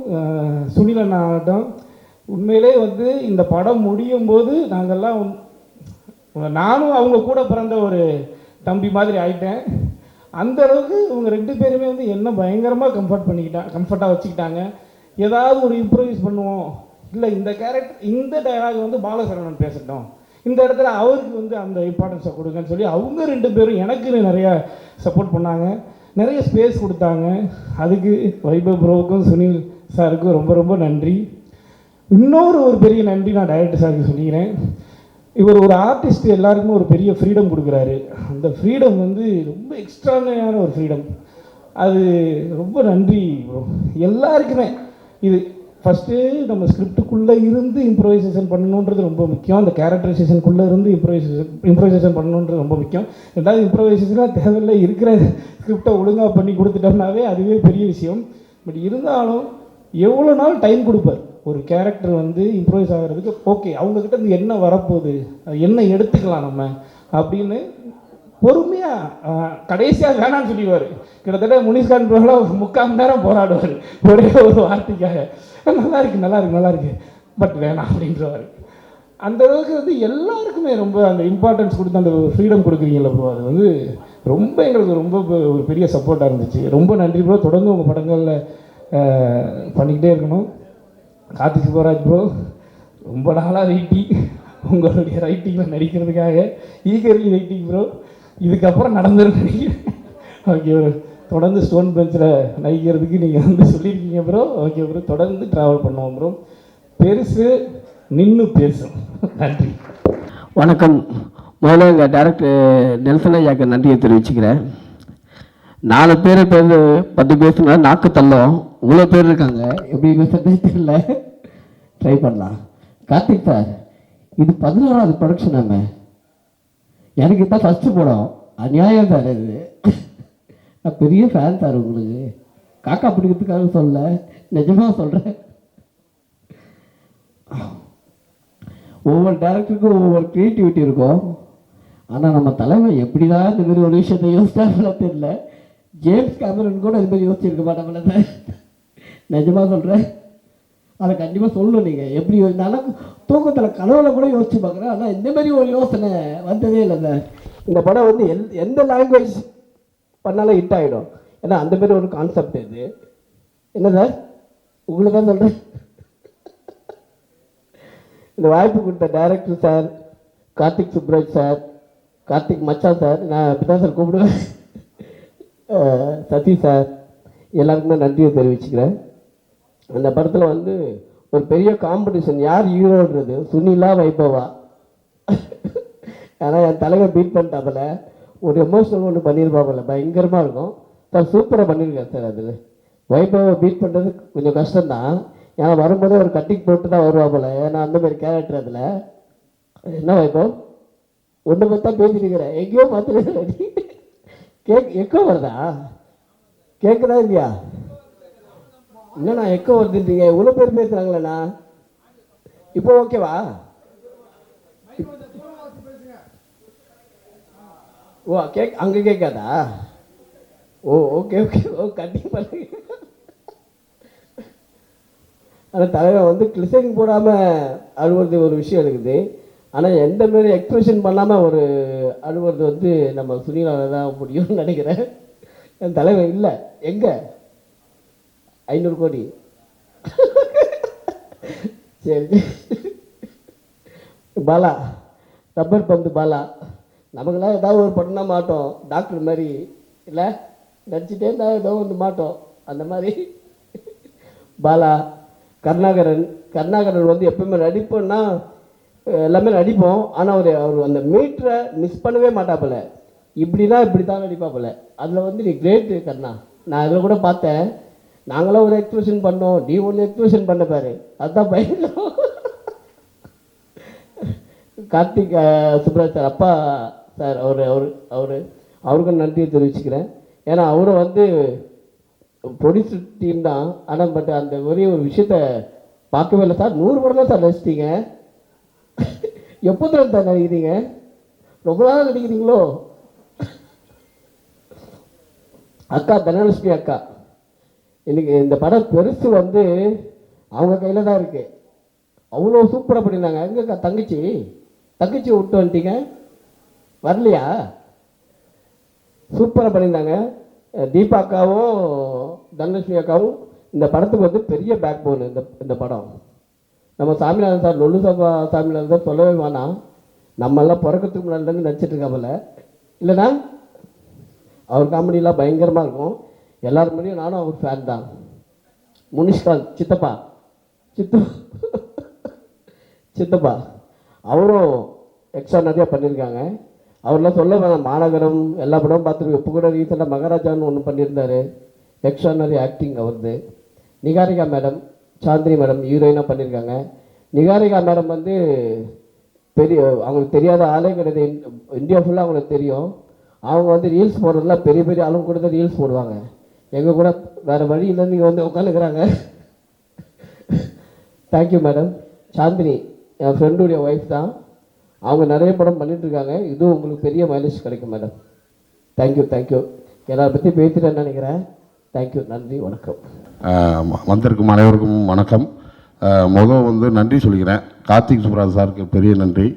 சுனில் அண்ணா ஆகட்டும், உண்மையிலே வந்து இந்த படம் முடியும் போது நாங்கள்லாம் நானும் அவங்க கூட பிறந்த ஒரு தம்பி மாதிரி ஆகிட்டேன். அந்த அளவுக்கு இவங்க 2 பேருமே வந்து என்ன பயங்கரமாக கம்ஃபர்ட்டாக வச்சுக்கிட்டாங்க. ஏதாவது ஒரு இம்ப்ரூவைஸ் பண்ணுவோம், இல்லை இந்த கேரக்டர் இந்த டைலாக் வந்து பாலசரவணன் பேசட்டும், இந்த இடத்துல அவருக்கு வந்து அந்த இம்பார்ட்டன்ஸை கொடுங்கன்னு சொல்லி அவங்க 2 பேரும் எனக்கு நிறையா சப்போர்ட் பண்ணாங்க, நிறைய ஸ்பேஸ் கொடுத்தாங்க. அதுக்கு வைபவ் ப்ரோவுக்கும் சுனில் சாருக்கும் ரொம்ப ரொம்ப நன்றி. இன்னொரு பெரிய நன்றி நான் டைரக்டர் சாருக்கு சொல்லிக்கிறேன். இவர் ஒரு ஆர்டிஸ்ட், எல்லாருக்குமே ஒரு பெரிய ஃப்ரீடம் கொடுக்குறாரு. அந்த ஃப்ரீடம் வந்து ரொம்ப எக்ஸ்ட்ரானரியான ஒரு ஃப்ரீடம். அது ரொம்ப நன்றி ப்ரோ எல்லாருக்குமே. இது ஃபஸ்ட்டு நம்ம ஸ்கிரிப்டுக்குள்ளே இருந்து இம்ப்ரோவைசேஷன் பண்ணணுன்றது ரொம்ப முக்கியம். அந்த கேரக்டரைசேஷனுக்குள்ளே இருந்து இம்ப்ரோவைசேஷன் பண்ணணுன்றது ரொம்ப முக்கியம். ரெண்டாவது இம்ப்ரோவைசேஷனாக தேவையில்லை, இருக்கிற ஸ்கிரிப்டை ஒழுங்காக பண்ணி கொடுத்துட்டோம்னாவே அதுவே பெரிய விஷயம். பட் இருந்தாலும் எவ்வளோ நாள் டைம் கொடுப்பார் ஒரு கேரக்டர் வந்து இம்ப்ரோவைஸ் ஆகிறதுக்கு. ஓகே, அவங்கக்கிட்ட இருந்து என்ன வரப்போகுது, என்ன எடுத்துக்கலாம் நம்ம அப்படின்னு பொறுமையாக கடைசியாக வேணான்னு சொல்லிடுவார். கிட்டத்தட்ட முனிஷ்கான் ப்ரோலாம் ஒரு 3/4 மணி நேரம் போராடுவார் ஒரே ஒரு வார்த்தைக்காக. நல்லா இருக்கு பட் வேணாம் அப்படின்றவார். அந்த அளவுக்கு வந்து எல்லாருக்குமே ரொம்ப அந்த இம்பார்ட்டன்ஸ் கொடுத்து அந்த ஃப்ரீடம் கொடுக்குறீங்களா ப்ரோ, அது வந்து ரொம்ப எங்களுக்கு ரொம்ப ஒரு பெரிய சப்போர்ட்டாக இருந்துச்சு. ரொம்ப நன்றி ப்ரோ. தொடர்ந்து உங்கள் படங்களில் பண்ணிக்கிட்டே இருக்கணும். கார்த்திக் சுப்பராஜ் ப்ரோ, ரொம்ப நாளாக வெயிட்டிங் உங்களுடைய ரைட்டிங்கில் நடிக்கிறதுக்காக, ஈகர்லி வெயிட்டிங் ப்ரோ. இதுக்கப்புறம் நடந்துரும் நினைக்கிறேன். ஓகே ப்ரோ, தொடர்ந்து ஸ்டோன் பெஞ்சில் நடிக்கிறதுக்கு நீங்கள் வந்து சொல்லியிருக்கீங்க ப்ரோ. ஓகே ப்ரோ, தொடர்ந்து ட்ராவல் பண்ணுவோம் ப்ரோ. பெருசு நின்று பேசும். நன்றி. வணக்கம். முதல்ல எங்கள் டேரக்டர் நெல்சன் ஐயாக்கு நன்றியை தெரிவிச்சுக்கிறேன். 4 பேர் 10 பேசுனா நாக்கு தள்ளோம், இவ்வளோ பேர் இருக்காங்க, எப்படி பேசுறதே தெரியல. ட்ரை பண்ணலாம். கார்த்திக் சார், இது 11வது ப்ரொடக்ஷன். நம்ம எனக்கு தான் ஃபஸ்ட்டு படம். அநியாயம் சார் இது. நான் பெரிய ஃபேன் சார் உங்களுக்கு. காக்கா பிடிக்கிறதுக்காக சொல்ல, நிஜமாக சொல்கிறேன். ஒவ்வொரு டேரக்டருக்கும் ஒவ்வொரு க்ரியேட்டிவிட்டி இருக்கும். ஆனால் நம்ம தலைமை எப்படி தான் இந்த மாதிரி ஒரு விஷயத்தை யோசிச்சாங்களோ தெரியல. ஜேம்ஸ் கேமரன் கூட இது மாதிரி யோசிச்சிருக்க மாட்டோம்ல சார், நிஜமாக சொல்கிறேன். அதை கண்டிப்பாக சொல்லணும். நீங்கள் எப்படி யோசிச்சாலும் தூக்கத்தில் கனவுல கூட யோசிச்சு பார்க்குறேன். ஆனால் இந்த மாதிரி ஒரு யோசனை வந்ததே இல்லை சார். இந்த படம் வந்து எந்த லாங்குவேஜ் பண்ணாலும் ஹிட் ஆகிடும். ஏன்னா அந்த மாதிரி ஒரு கான்செப்ட் இது. என்ன சார், உங்களை தான் சொல்கிறேன். இந்த வாய்ப்பு கொடுத்த director sir, Karthik Subbaraj sir, Karthik மச்சான் சார், நான் இப்படி தான் சார் கூப்பிடுவேன். சதீஷ் சார், எல்லாருக்குமே நன்றியை தெரிவிச்சுக்கிறேன். அந்த படத்தில் வந்து ஒரு பெரிய காம்படிஷன், யார் ஹீரோன்றது, சுனிலா வைபவா. ஏன்னா என் தலைவர் பீட் பண்ணிட்டாப்புல, ஒரு எமோஷனல் ஒன்று பண்ணியிருப்பாப்புல, பயங்கரமாக இருக்கும் சார். சூப்பராக பண்ணியிருக்கேன் சார். அதில் வைபவை பீட் பண்ணுறது கொஞ்சம் கஷ்டம்தான், ஏன்னா வரும்போதே ஒரு கட்டிங் போட்டு தான் வருவாப்புல, ஏன்னா அந்தமாதிரி கேரக்டர். அதில் என்ன வைபவ் ஒன்று பார்த்தா பேசிட்டுக்கிறேன், எங்கேயோ பார்த்துருக்கேன். எக்கோ வருதா? கேட்குதா இல்லையா? என்னண்ணா எக்கோ வருதுன்றீங்க, இவ்வளோ பேர் பேசுகிறாங்களேண்ணா. இப்போ ஓகேவா? ஓ அங்கே கேட்காதா? ஓ ஓகே ஓகே, ஓ கண்டிப்பாக பண்ணுங்க. ஆனால் தலைவன் வந்து கிளிசரிங் போடாமல் அழுவுறது ஒரு விஷயம் இருக்குது. ஆனால் எந்த மாரி எக்ஸ்பிரஷன் பண்ணாமல் ஒரு அழுவுறது வந்து நம்ம சுனிலாவில் தான் முடியும்னு நினைக்கிறேன். என் தலைவன் இல்லை, எங்கே 500 கோடி. சரி பாலா, ரப்பர் பந்து பாலா, நமக்கெல்லாம் ஏதாவது ஒரு பண்ண மாட்டோம், டாக்டர் மாதிரி இல்லை, நடிச்சுட்டே இருந்தால் ஏதோ ஒன்று மாட்டோம், அந்த மாதிரி பாலா. கருணாகரன் வந்து எப்பவுமே நடிப்போம்னா எல்லாமே நடிப்போம், ஆனால் அவர் அந்த மீட்டரை மிஸ் பண்ணவே மாட்டாப்பில்ல, இப்படின்னா இப்படி தான் நடிப்பாப்பில்ல. அதில் வந்து நீ கிரேட்டு கருணா. நான் அதில் கூட பார்த்தேன், நாங்களாம் ஒரு எக்ஸ்பிரஷன் பண்ணோம், நீ ஒன்று எக்ஸ்பிரஷன் பண்ண பாரு, அதுதான் பயங்கரம். கார்த்திக் சுப்ராஜ் சார், அப்பா சார், அவருக்கும் நன்றியை தெரிவிச்சுக்கிறேன். ஏன்னா அவரும் வந்து ப்ரொடியூசர் டீம் தான், ஆனால் பட் அந்த ஒரே ஒரு விஷயத்த பார்க்கவே இல்லை சார். 100 படம் தான் சார் நடிச்சிட்டீங்க, எப்போ தான் சார் நடிக்கிறீங்க? ரொம்ப நாள் நடிக்கிறீங்களோ? அக்கா தனலட்சுமி அக்கா, இன்னைக்கு இந்த படம் பெருசு வந்து அவங்க கையில் தான் இருக்குது. அவ்வளோ சூப்பராக பண்ணியிருந்தாங்க. எங்கக்கா தங்கச்சி விட்டு வந்துட்டீங்க, வரலையா? சூப்பராக பண்ணியிருந்தாங்க. தீபா அக்காவும் தனலட்சுமி அக்காவும் இந்த படத்துக்கு வந்து பெரிய பேக் போன். இந்த படம் நம்ம சாமிநாதன் சார், லொல்லு சபா சாமிநாதன் சார் சொல்லவே வேணாம், நம்மெல்லாம் பிறக்கிறதுக்கு முன்னாடிலேருந்து நடிச்சிட்டு இருக்காமல இல்லைனா, அவர் காமெடியெலாம் பயங்கரமாக இருக்கும். எல்லாரும் முன்னாடியும் நானும் அவர் ஃபேன் தான். முனிஷ்காந்த் சித்தப்பா அவரும் எக்ஸ்ட்ரா நிறையா பண்ணியிருக்காங்க. அவர்லாம் சொல்ல வேணாம், மாநகரம் எல்லா படமும் பார்த்துருக்கோம். இப்போ கூட ரீசெண்டாக மகாராஜான்னு ஒன்று பண்ணியிருந்தார், எக்ஸ்ட்ரா நிறைய ஆக்டிங் அவருது. நிகாரிகா மேடம், சாந்தினி மேடம் ஹீரோயினாக பண்ணியிருக்காங்க. நிகாரிகா மேடம் வந்து அவங்களுக்கு தெரியாத ஆளே கிடையாது, இந்தியா ஃபுல்லாக அவங்களுக்கு தெரியும். அவங்க வந்து ரீல்ஸ் போடுறதுலாம் பெரிய பெரிய ஆளுங்க கூட தான் ரீல்ஸ் போடுவாங்க. எங்கள் கூட வேறு வழி இல்லைன்னு இங்கே வந்து உட்காந்துக்கிறாங்க. Thank you madam. சாந்தினி என் ஃப்ரெண்டுடைய ஒய்ஃப் தான், அவங்க நிறைய படம் பண்ணிகிட்ருக்காங்க. இதுவும் உங்களுக்கு பெரிய மைலேஜ் கிடைக்கும் மேடம். தேங்க்யூ. எல்லாரை பற்றி பேசிட்டேன்னு நினைக்கிறேன். தேங்க்யூ, நன்றி, வணக்கம். வந்திருக்கும் அனைவருக்கும் வணக்கம். முதல் வந்து நன்றி சொல்லிக்கிறேன். கார்த்திக் சுப்ராஜ் சாருக்கு பெரிய நன்றி,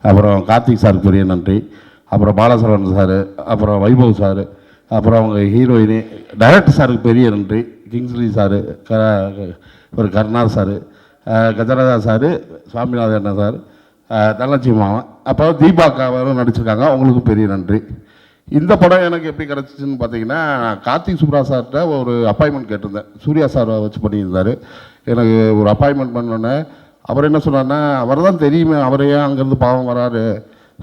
அப்புறம் கார்த்திக் சாருக்கு பெரிய நன்றி, அப்புறம் பாலசரவணன் சார், அப்புறம் வைபவ் சார், அப்புறம் அவங்க ஹீரோயினி டைரக்டர் சாருக்கு பெரிய நன்றி. கிங்ஸ்லி சார், ஒரு Karuna sir, Gajaraja sir, Swaminathan sir, Dhanalakshmi மாவன், அப்போ தீபாக்காவும் நடிச்சிருக்காங்க, அவங்களுக்கு பெரிய நன்றி. இந்த படம் எனக்கு எப்படி கிடச்சிச்சின்னு பார்த்தீங்கன்னா, கார்த்திக் சுப்ராஜ் சார்கிட்ட ஒரு அப்பாயின்மெண்ட் கேட்டிருந்தேன். சூர்யா சார் வச்சு பண்ணியிருந்தார். எனக்கு ஒரு அப்பாயின்மெண்ட் பண்ணோன்னே அவர் என்ன சொன்னார்னா, அவர் தான் தெரியுமே, அவரையே அங்கேருந்து பாவம் வராரு,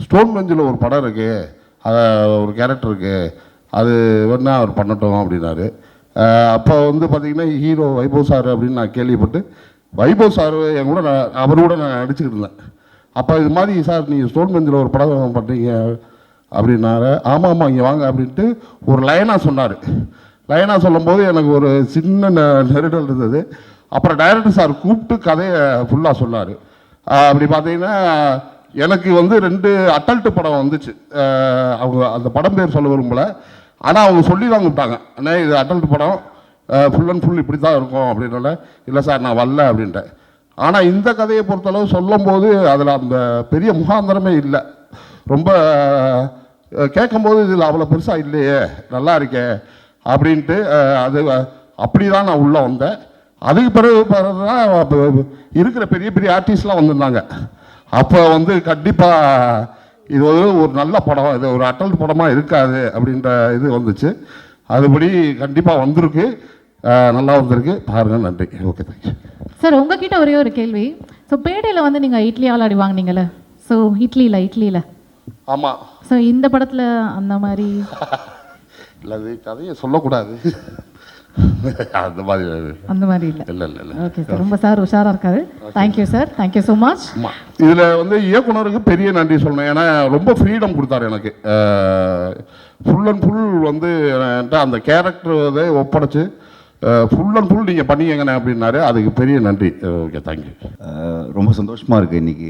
ஸ்டோன் பெஞ்சில் ஒரு படம் இருக்குது, அதை ஒரு கேரக்டர் இருக்குது, அது வேணா அவர் பண்ணட்டும் அப்படின்னாரு. அப்போ வந்து பார்த்திங்கன்னா ஹீரோ வைபவ் சார் அப்படின்னு நான் கேள்விப்பட்டு, வைபவ் சார் என் கூட அவரோட நான் நடிச்சுக்கிட்டு இருந்தேன். அப்போ இது மாதிரி சார் நீங்கள் ஸ்டோன் பெஞ்சில் ஒரு படம் பண்ணுறீங்க அப்படின்னாரு. ஆமாம் இங்கே வாங்க அப்படின்ட்டு ஒரு லைனாக சொன்னார். லைனாக சொல்லும்போது எனக்கு ஒரு சின்ன நெருடல் இருந்தது. அப்புறம் டைரக்டர் சார் கூப்பிட்டு கதையை ஃபுல்லாக சொன்னார். அப்படி பார்த்தீங்கன்னா எனக்கு வந்து 2 அட்டல்ட்டு படம் வந்துச்சு. அவங்க அந்த படம் பேர் சொல்ல விரும்பல, ஆனால் அவங்க சொல்லி தான் கூப்பிட்டாங்க, அண்ணே இது அட்டல்ட்டு படம், ஃபுல் அண்ட் ஃபுல் இப்படி தான் இருக்கும் அப்படின்னால, இல்லை சார் நான் வரல அப்படின்ட்டேன். ஆனால் இந்த கதையை பொறுத்தளவு சொல்லும்போது அதில் அந்த பெரிய முகாந்திரமே இல்லை. ரொம்ப கேட்கும்போது இதில் அவ்வளோ பெருசாக இல்லையே, நல்லா இருக்கே அப்படின்ட்டு அது அப்படி தான் நான் உள்ளே வந்தேன். அதுக்கு பிறகு இருக்கிற பெரிய பெரிய ஆர்டிஸ்ட்லாம் வந்திருந்தாங்க. அப்போ வந்து கண்டிப்பாக இது ஒரு நல்ல படம், இது ஒரு அட்டல் படமாக இருக்காது அப்படின்ற இது வந்துச்சு. அதுபடி கண்டிப்பாக வந்திருக்கு, நல்லா வந்திருக்கு, பாருங்க. நன்றி. Okay, thank you sir. உங்ககிட்ட ஒரே ஒரு கேள்வி. ஸோ பேடையில் வந்து நீங்கள் இட்லி ஆளாடி வாங்கினீங்கல்ல, ஸோ இட்லியில் ஆமாம். ஸோ இந்த படத்தில் அந்த மாதிரி இல்லை, அது கதையை சொல்லக்கூடாது. அந்த மாதிரி இல்லை. இல்லை. ஓகே சார், ரொம்ப சார் உஷாராக இருக்காரு. Thank you sir, thank you so much. இதில் வந்து இயக்குனருக்கு பெரிய நன்றி சொல்லணும். ஏன்னா ரொம்ப ஃப்ரீடம் கொடுத்தாரு எனக்கு. ஃபுல் அண்ட் ஃபுல் வந்து அந்த கேரக்டர் இதை ஒப்படைச்சு ஃபுல் அண்ட் ஃபுல் நீங்கள் பண்ணிக்கங்கண்ணே அப்படின்னாரு. அதுக்கு பெரிய நன்றி. Okay, thank you. ரொம்ப சந்தோஷமாக இருக்குது இன்றைக்கி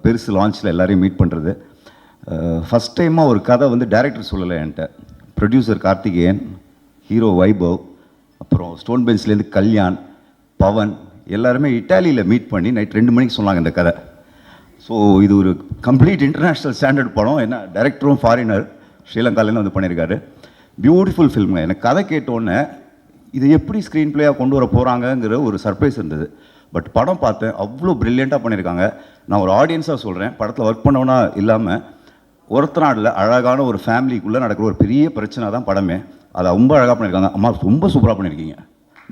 பெருசு லான்ச்சில் எல்லாரையும் மீட் பண்ணுறது. ஃபஸ்ட் டைமாக ஒரு கதை வந்து டைரக்டர் சொல்லலை என்கிட்ட. ப்ரொடியூசர் கார்த்திகேயன், ஹீரோ வைபவ், அப்புறம் ஸ்டோன் பெஞ்ச்லேருந்து கல்யாண், பவன் எல்லாருமே இட்டாலியில் மீட் பண்ணி நைட் 2 மணிக்கு சொன்னாங்க இந்த கதை. ஸோ இது ஒரு கம்ப்ளீட் இன்டர்நேஷ்னல் ஸ்டாண்டர்ட் படம். ஏன்னா டைரக்டரும் ஃபாரினர், ஸ்ரீலங்காலேருந்து வந்து பண்ணியிருக்காரு. பியூட்டிஃபுல் ஃபில்முங்க. எனக்கு கதை கேட்டோன்னே இது எப்படி ஸ்க்ரீன் பிளேயாக கொண்டு வர போகிறாங்கங்கிற ஒரு சர்ப்ரைஸ் இருந்தது. பட் படம் பார்த்தேன், அவ்வளோ ப்ரில்லியண்ட்டாக பண்ணியிருக்காங்க. நான் ஒரு ஆடியன்ஸாக சொல்கிறேன், படத்தில் ஒர்க் பண்ணவனா இல்லாமல் ஒருத்தநாடில் அழகான ஒரு ஃபேமிலிக்குள்ளே நடக்கிற ஒரு பெரிய பிரச்சனை தான் படமே. அதை ரொம்ப அழகாக பண்ணியிருக்காங்க. அம்மா ரொம்ப சூப்பராக பண்ணியிருக்கீங்க.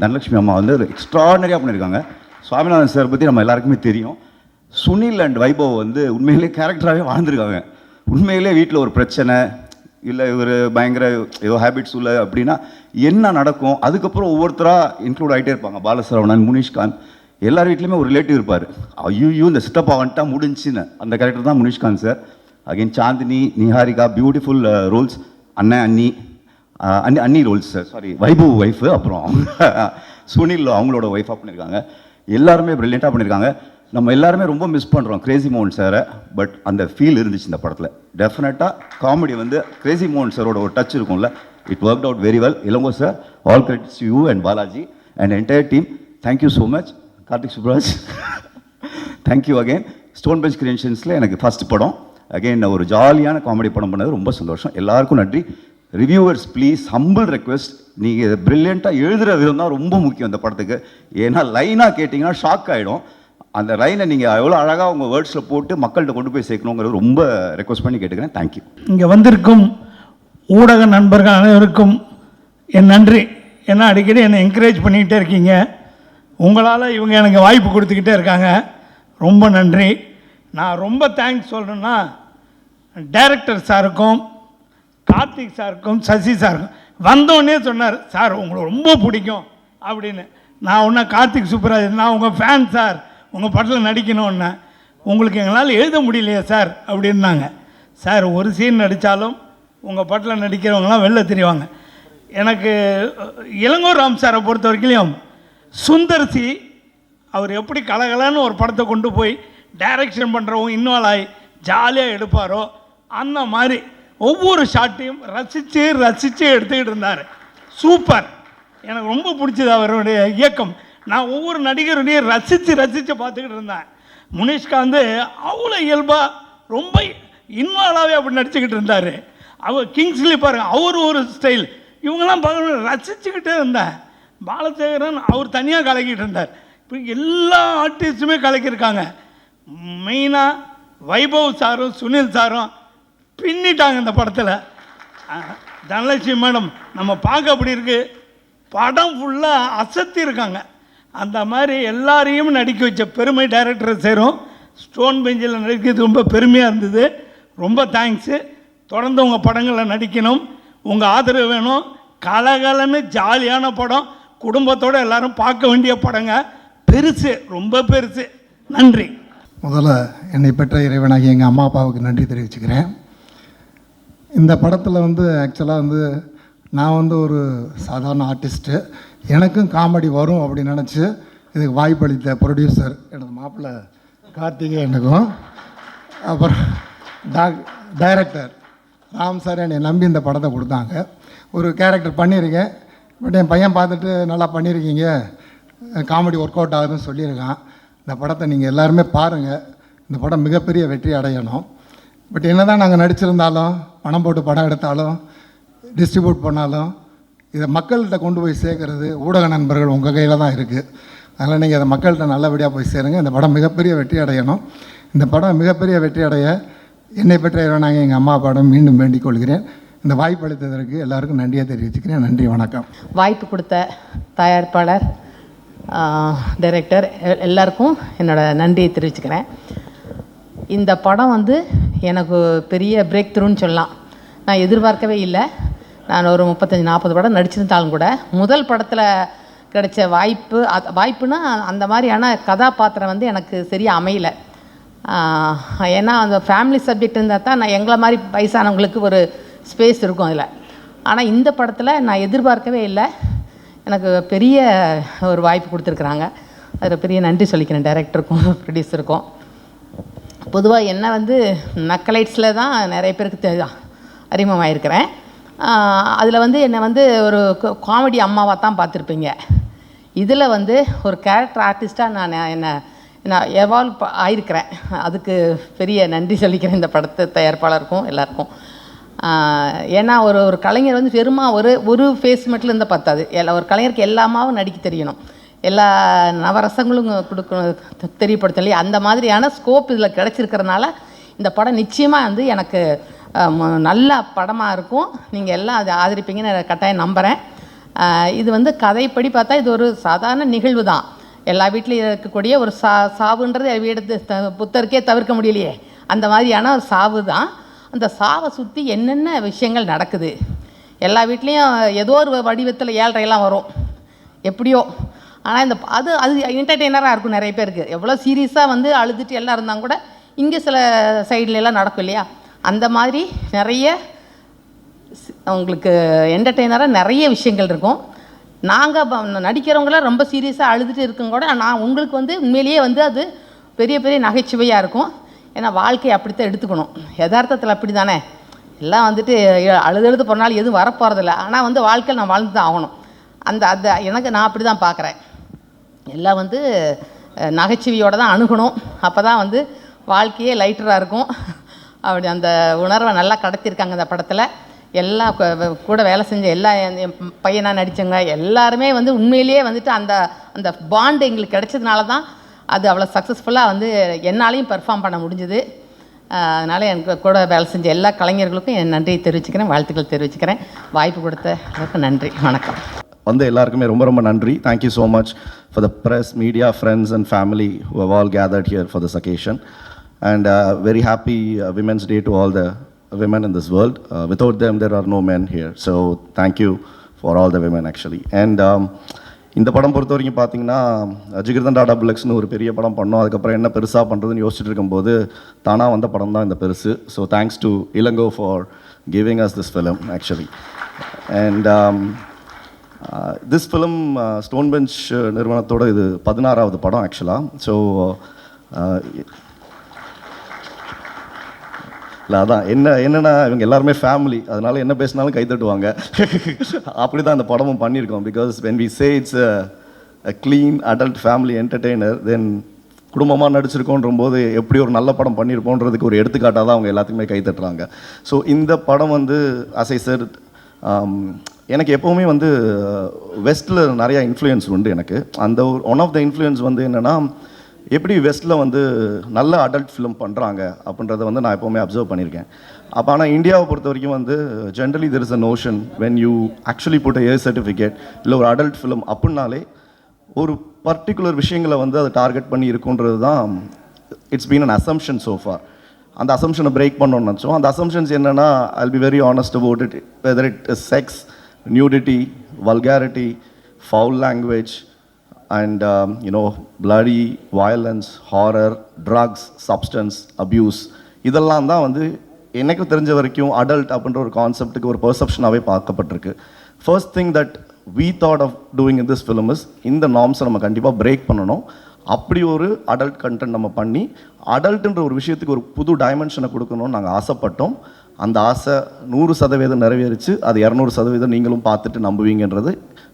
தனலட்சுமி அம்மா வந்து எக்ஸ்ட்ராடனரியாக பண்ணியிருக்காங்க. சுவாமிநாதன் சார் பற்றி நம்ம எல்லாருக்குமே தெரியும். சுனில் அண்ட் வைபவ் வந்து உண்மையிலே கேரக்டராகவே வாழ்ந்துருக்காங்க. உண்மையிலே வீட்டில் ஒரு பிரச்சனை இல்லை, இவர் பயங்கர ஏதோ ஹேபிட்ஸ் உள்ள அப்படின்னா என்ன நடக்கும், அதுக்கப்புறம் ஒவ்வொருத்தராக இன்க்ளூட் ஆகிட்டே இருப்பாங்க. பாலசரவணன், முனிஷ்காந்த், எல்லார் வீட்லேயுமே ஒரு ரிலேட்டிவ் இருப்பார். ஐயோ இந்த சித்தப்பா வந்துட்டா முடிஞ்சுன்னு அந்த கேரக்டர் தான் Munishkanth sir. Again Chandini, Niharika, beautiful roles. அண்ணி roles sir, sorry Vaibhav wife, அப்புறம் சுனில் அவங்களோட ஒய்ஃபாக பண்ணியிருக்காங்க. எல்லாருமே ப்ரில்லியண்ட்டாக பண்ணியிருக்காங்க. நம்ம எல்லாருமே ரொம்ப மிஸ் பண்ணுறோம் கிரேசி மோகன் சாரை. பட் அந்த ஃபீல் இருந்துச்சு இந்த படத்தில். டெஃபினட்டாக காமெடி வந்து கிரேசி மோகன் சாரோட ஒரு டச் இருக்கும்ல, it work out very well. Ilango sir, all credits you and Balaji and entire team. Thank you so much. Karthik Subbaraj, thank you again. Stone Bench கிரியேஷன்ஸில் எனக்கு ஃபஸ்ட் படம். அகெயின் ஒரு ஜாலியான காமெடி படம் பண்ணது ரொம்ப சந்தோஷம். எல்லாருக்கும் நன்றி. ரிவ்யூவர்ஸ் ப்ளீஸ், ஹம்பிள் ரெக்வெஸ்ட், நீங்கள் ப்ரில்லியண்ட்டாக எழுதுகிற விதம் தான் ரொம்ப முக்கியம் இந்த படத்துக்கு. ஏன்னா லைனாக கேட்டிங்கன்னா ஷாக் ஆகிடும். அந்த லைனை நீங்கள் எவ்வளோ அழகாக உங்கள் வேர்ட்ஸில் போட்டு மக்கள்கிட்ட கொண்டு போய் சேர்க்கணுங்கிறது ரொம்ப ரெக்வஸ்ட் பண்ணி கேட்டுக்கிறேன். தேங்க்யூ. இங்கே வந்திருக்கும் ஊடக நண்பர்கள் அனைவருக்கும் என் நன்றி. ஏன்னா அடிக்கடி என்னை என்கரேஜ் பண்ணிக்கிட்டே இருக்கீங்க. உங்களால் இவங்க எனக்கு வாய்ப்பு கொடுத்துக்கிட்டே இருக்காங்க. ரொம்ப நன்றி. நான் ரொம்ப தேங்க்ஸ் சொல்கிறேன்னா டைரக்டர் சாருக்கும், கார்த்திக் சாருக்கும், சசி சாருக்கும். வந்தோடனே சொன்னார், சார் உங்களை ரொம்ப பிடிக்கும் அப்படின்னு. நான் ஒன்றா கார்த்திக் சுப்ராஜ், நான் உங்கள் ஃபேன் சார், உங்கள் படத்தில் நடிக்கணும்னா. உங்களுக்கு எங்களால் எழுத முடியலையே சார் அப்படின்னாங்க. சார் ஒரு சீன் நடித்தாலும் உங்கள் படத்தில் நடிக்கிறவங்களாம் வெளில தெரிவாங்க. எனக்கு இளங்கோ ராம் சாரை பொறுத்த வரைக்கும் சுந்தர்சி அவர் எப்படி கலகலன்னு ஒரு படத்தை கொண்டு போய் டைரக்ஷன் பண்ணுறவங்க இன்வால்வ் ஆகி ஜாலியாக எடுப்பாரோ அந்த மாதிரி ஒவ்வொரு ஷாட்டையும் ரசித்து எடுத்துக்கிட்டு இருந்தார். சூப்பர். எனக்கு ரொம்ப பிடிச்சது அவருடைய இயக்கம். நான் ஒவ்வொரு நடிகருடையும் ரசித்து பார்த்துக்கிட்டு இருந்தேன். முனிஷ்காந்த் அவ்வளோ இயல்பாக ரொம்ப இன்வால்வாகவே அப்படி நடிச்சுக்கிட்டு இருந்தார். அவர் கிங்ஸ்லி பாருங்கள், அவர் ஒரு ஸ்டைல். இவங்கெல்லாம் பார்க்க ரசிச்சுக்கிட்டே இருந்தேன். பாலசேகரன் அவர் தனியாக கலக்கிட்டு இருந்தார். இப்போ எல்லா ஆர்டிஸ்ட்டுமே கலக்கியிருக்காங்க. மெயினாக வைபவ் சாரும் சுனில் சாரும் பின்னிட்டாங்க இந்த படத்தில். தனலட்சுமி மேடம் நம்ம பார்க்க அப்படி இருக்குது, படம் ஃபுல்லாக அசத்தி இருக்காங்க. அந்த மாதிரி எல்லாரையும் நடிக்க வச்ச பெருமை டைரக்டரை சேரும். ஸ்டோன் பெஞ்சில் நடிக்கிறது ரொம்ப பெருமையாக இருந்தது. ரொம்ப தேங்க்ஸு. தொடர்ந்து உங்கள் படங்களில் நடிக்கணும். உங்கள் ஆதரவு வேணும். கலகலன்னு ஜாலியான படம், குடும்பத்தோடு எல்லாரும் பார்க்க வேண்டிய படங்க. பெருசு, ரொம்ப பெருசு. நன்றி. முதல்ல என்னை பெற்ற இறைவனாகி எங்கள் அம்மா அப்பாவுக்கு நன்றி தெரிவிச்சுக்கிறேன். இந்த படத்தில் ஆக்சுவலாக நான் ஒரு சாதாரண ஆர்டிஸ்ட்டு. எனக்கும் காமெடி வரும் அப்படின்னு நினச்சி இதுக்கு வாய்ப்பளித்த ப்ரொடியூசர் எனது மாப்பிள்ளை கார்த்திகேயனுக்கும், அப்புறம் டைரக்டர் ராம் சார் என்னை நம்பி இந்த படத்தை கொடுத்தாங்க. ஒரு கேரக்டர் பண்ணியிருக்கேன். பட் என் பையன் பார்த்துட்டு நல்லா பண்ணியிருக்கீங்க, காமெடி ஒர்க் அவுட் ஆகுதுன்னு சொல்லியிருக்கான். இந்த படத்தை நீங்கள் எல்லாருமே பாருங்கள். இந்த படம் மிகப்பெரிய வெற்றி அடையணும். பட் என்ன தான் நாங்கள் நடிச்சிருந்தாலும், பணம் போட்டு படம் எடுத்தாலும், டிஸ்ட்ரிபியூட் பண்ணாலும், இதை மக்கள்கிட்ட கொண்டு போய் சேர்க்குறது ஊடக நண்பர்கள் உங்கள் கையில் தான் இருக்குது. அதனால் நீங்கள் அதை மக்கள்கிட்ட நல்லபடியாக போய் சேருங்க. இந்த படம் மிகப்பெரிய வெற்றி அடையணும். இந்த படம் மிகப்பெரிய வெற்றி அடைய என்னை பெற்ற இறைவனாக எங்கள் அம்மா அப்பாவிடம் மீண்டும் வேண்டிக் கொள்கிறேன். இந்த வாய்ப்பு அளித்ததற்கு எல்லாருக்கும் நன்றியை தெரிவிச்சுக்கிறேன். நன்றி, வணக்கம். வாய்ப்பு கொடுத்த தயாரிப்பாளர், டைரக்டர் எல்லாருக்கும் என்னோட நன்றியை தெரிவிச்சுக்கிறேன். இந்த படம் வந்து எனக்கு பெரிய பிரேக் த்ரூன்னு சொல்லலாம். நான் எதிர்பார்க்கவே இல்லை. நான் ஒரு 35-40 படம் நடிச்சிருந்தாலும் கூட முதல் படத்தில் கிடைச்ச வாய்ப்புனா அந்த மாதிரியான கதாபாத்திரம் வந்து எனக்கு சரியாக அமையலை. ஏன்னா அந்த ஃபேமிலி சப்ஜெக்ட் இருந்தால் தான் நான் எங்களை மாதிரி வயசானவங்களுக்கு ஒரு ஸ்பேஸ் இருக்கும் அதில். ஆனால் இந்த படத்தில் நான் எதிர்பார்க்கவே இல்லை. எனக்கு பெரிய ஒரு வாய்ப்பு கொடுத்துருக்குறாங்க. அதில் பெரிய நன்றி சொல்லிக்கிறேன் டைரக்டருக்கும் ப்ரொடியூசருக்கும். பொதுவாக என்ன வந்து நக்கலைட்ஸில் தான் நிறைய பேருக்கு அறிமுகமாயிருக்கிறேன். அதில் வந்து என்னை வந்து ஒரு காமெடி அம்மாவாக தான் பார்த்துருப்பீங்க. இதில் வந்து ஒரு கேரக்டர் ஆர்டிஸ்ட்டாக நான் எவால்வ் ஆகிருக்கிறேன். அதுக்கு பெரிய நன்றி சொல்லிக்கிறேன் இந்த படத்தை தயாரிப்பாளருக்கும் எல்லாருக்கும். ஏன்னா ஒரு கலைஞர் வந்து பெருமா ஒரு ஃபேஸ் மட்டும் இருந்தால் பத்தாது. ஒரு கலைஞருக்கு எல்லாமாவும் நடிக்க தெரியணும், எல்லா நவரசங்களும் கொடுக்கணும், தெரியப்படுத்தலையே. அந்த மாதிரியான ஸ்கோப் இதில் கிடச்சிருக்கிறதுனால இந்த படம் நிச்சயமாக வந்து எனக்கு நல்ல படமாக இருக்கும். நீங்கள் எல்லாம் அதை ஆதரிப்பீங்கன்னு நான் கட்டாயம் நம்புகிறேன். இது வந்து கதைப்படி பார்த்தா இது ஒரு சாதாரண நிகழ்வு தான். எல்லா வீட்லேயும் இருக்கக்கூடிய ஒரு சாவுன்றது எடுத்து புத்தருக்கே தவிர்க்க முடியலையே, அந்த மாதிரியான ஒரு சாவு தான். அந்த சாவை சுற்றி என்னென்ன விஷயங்கள் நடக்குது. எல்லா வீட்லேயும் ஏதோ ஒரு வடிவத்தில் ஏழ்றையெல்லாம் வரும் எப்படியோ. ஆனால் அது என்டர்டெய்னராக இருக்கும் நிறைய பேருக்கு. எவ்வளோ சீரியஸாக வந்து அழுதுட்டு எல்லாம் இருந்தால் கூட இங்கே சில சைட்லலாம் நடக்கும் இல்லையா, அந்த மாதிரி நிறைய உங்களுக்கு என்டர்டெய்னராக நிறைய விஷயங்கள் இருக்கும். நாங்கள் நடிக்கிறவங்களாம் ரொம்ப சீரியஸாக அழுதுட்டு இருக்கும் கூட நான் உங்களுக்கு வந்து உண்மையிலேயே வந்து அது பெரிய பெரிய நகைச்சுவையாக இருக்கும். ஏன்னா வாழ்க்கையை அப்படித்தான் எடுத்துக்கணும். யதார்த்தத்தில் அப்படி தானே எல்லாம் வந்துட்டு அழுது போனாலும் எதுவும் வரப்போகிறதில்ல. ஆனால் வந்து வாழ்க்கையில் நான் வாழ்ந்து தான் ஆகணும். எனக்கு நான் அப்படி தான் பார்க்குறேன். எல்லாம் வந்து நகைச்சுவையோடு தான் அணுகணும். அப்போ தான் வந்து வாழ்க்கையே லைட்டராக இருக்கும். அப்படி அந்த உணர்வை நல்லா கடத்தியிருக்காங்க இந்த படத்தில். எல்லா கூட வேலை செஞ்ச எல்லா என் பையனாக நடித்தவங்க எல்லாருமே வந்து உண்மையிலேயே வந்துட்டு அந்த பாண்டு எங்களுக்கு கிடைச்சதுனால தான் அது அவ்வளோ சக்ஸஸ்ஃபுல்லாக வந்து என்னாலையும் பெர்ஃபார்ம் பண்ண முடிஞ்சுது. அதனால் எனக்கு கூட வேலை செஞ்ச எல்லா கலைஞர்களுக்கும் என் நன்றியை தெரிவிச்சுக்கிறேன், வாழ்த்துக்கள் தெரிவிச்சுக்கிறேன். வாய்ப்பு கொடுத்த எல்லாருக்கும் நன்றி, வணக்கம். வந்து எல்லாருக்குமே ரொம்ப ரொம்ப நன்றி. Thank you so much for the press, media, friends and family who have all gathered here for this occasion. And very happy Women's Day to all the women in this world. Without them, there are no men here. So thank you for all the women actually. And இந்த படம் பொறுத்த வரைக்கும் பார்த்தீங்கன்னா ஜிகிர்தண்டா டபுள்எக்ஸ்னு ஒரு பெரிய படம் பண்ணோம். அதுக்கப்புறம் என்ன பெருசாக பண்ணுறதுன்னு யோசிச்சுட்டு இருக்கும்போது தானாக வந்த படம் தான் இந்த பெருசு. So thanks to Elango for giving us this film actually. And this film Stone Bench நிறுவனத்தோட இது 16வது படம் ஆக்சுவலாக. ஸோ இல்லை அதான் என்னென்னா இவங்க எல்லாருமே ஃபேமிலி, அதனால் என்ன பேசினாலும் கை தட்டுவாங்க. அப்படி தான் அந்த படமும் பண்ணியிருக்கோம். Because when we say it's a clean adult family entertainer, then குடும்பமாக நடிச்சிருக்கோன்ற போது எப்படி ஒரு நல்ல படம் பண்ணியிருப்போன்றதுக்கு ஒரு எடுத்துக்காட்டாக தான் அவங்க எல்லாத்துக்குமே கை தட்டுறாங்க. ஸோ இந்த படம் வந்து அசை சார் எனக்கு எப்போவுமே வந்து வெஸ்ட்டில் நிறையா இன்ஃப்ளூயன்ஸ் உண்டு எனக்கு. அந்த ஒன் ஆஃப் த இன்ஃப்ளூயன்ஸ் வந்து என்னென்னா எப்படி வெஸ்ட்டில் வந்து நல்ல அடல்ட் ஃபிலிம் பண்ணுறாங்க அப்படின்றத வந்து நான் எப்போவுமே அப்சர்வ் பண்ணியிருக்கேன். அப்போ ஆனால் இந்தியாவை பொறுத்த வரைக்கும் வந்து generally there is a notion when you actually put a certificate இல்லை ஒரு அடல்ட் ஃபிலிம் அப்படின்னாலே ஒரு பர்டிகுலர் விஷயங்களை வந்து அதை டார்கெட் பண்ணி இருக்குன்றது தான் it's been an assumption so far. அந்த அசம்ஷனை பிரேக் பண்ணணும்னு நினச்சோம். அந்த அசம்ஷன்ஸ் என்னென்னா I will be very honest about it, whether it is sex, nudity, vulgarity, foul language, and bloody violence, horror, drugs, substance abuse. இதெல்லாம் தான் வந்து எனக்கு தெரிஞ்ச வரைக்கும் அடல்ட் அப்படின்ற ஒரு கான்செப்ட்டுக்கு ஒரு பெர்செப்ஷனாகவே பார்க்கப்பட்டிருக்கு. First thing that we thought of doing in this film is இந்த நார்ம்ஸை நம்ம கண்டிப்பாக பிரேக் பண்ணணும். அப்படி ஒரு அடல்ட் கண்டென்ட் நம்ம பண்ணி அடல்ட்டுன்ற ஒரு விஷயத்துக்கு ஒரு புது டைமென்ஷனை கொடுக்கணும்னு நாங்கள் ஆசைப்பட்டோம். அந்த ஆசை 100% நிறைவேறிச்சு. அது 200% நீங்களும் பார்த்துட்டு நம்புவீங்கன்றது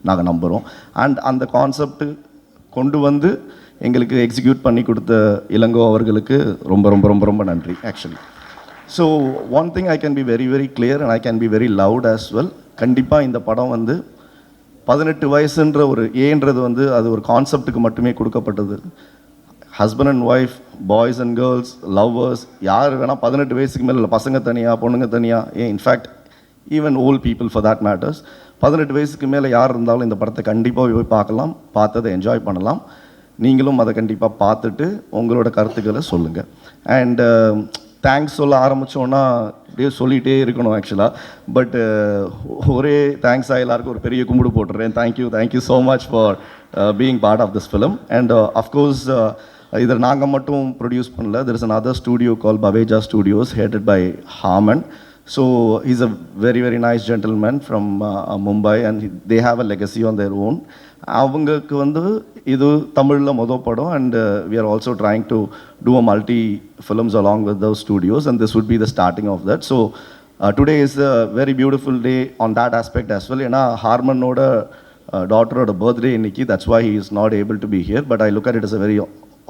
நாங்கள் நம்புகிறோம். அண்ட் அந்த கான்செப்ட் கொண்டு வந்து எங்களுக்கு எக்ஸிக்யூட் பண்ணி கொடுத்த இளங்கோ அவர்களுக்கு ரொம்ப ரொம்ப ரொம்ப ரொம்ப நன்றி actually. So one thing I can be very very clear and I can be very loud as well. கண்டிப்பாக இந்த படம் வந்து 18 வயசுன்ற ஒரு ஏன்றது வந்து அது ஒரு கான்செப்டுக்கு மட்டுமே கொடுக்கப்பட்டது. Husband and wife, boys and girls, lovers, யார் வேணால் 18 வயசுக்கு மேலே இல்லை, பசங்க தனியாக பொண்ணுங்க தனியாக, in fact even volt people for that matters, 18 வயசுக்கு மேலே யார் இருந்தாலும் இந்த படத்தை கண்டிப்பாக போய் பார்க்கலாம், பார்த்ததை என்ஜாய் பண்ணலாம். நீங்களும் அதை கண்டிப்பாக பார்த்துட்டு உங்களோட கருத்துக்களை சொல்லுங்கள். அண்ட் தேங்க்ஸ் சொல்ல ஆரம்பித்தோன்னா அப்படியே சொல்லிகிட்டே இருக்கணும் ஆக்சுவலாக. பட் ஒரே தேங்க்ஸாக எல்லாருக்கும் ஒரு பெரிய கும்பிடு போட்டுறேன். Thank you so much for being part of this film. And of course இதில் நாங்கள் மட்டும் ப்ரொடியூஸ் பண்ணல. There is another studio call Baweja studios headed by Haman. So he's a very, very nice gentleman from Mumbai, and they have a legacy on their own. அவங்களுக்கு வந்து இது தமிழில் மொதல் படம், and we are also trying to do a multi films along with those studios, and this would be the starting of that. So today is a very beautiful day on that aspect as well. ஏன்னா ஹார்மனோட டாட்டரோட birthday இன்னைக்கு, that's why he is not able to be here, but I look at it as a very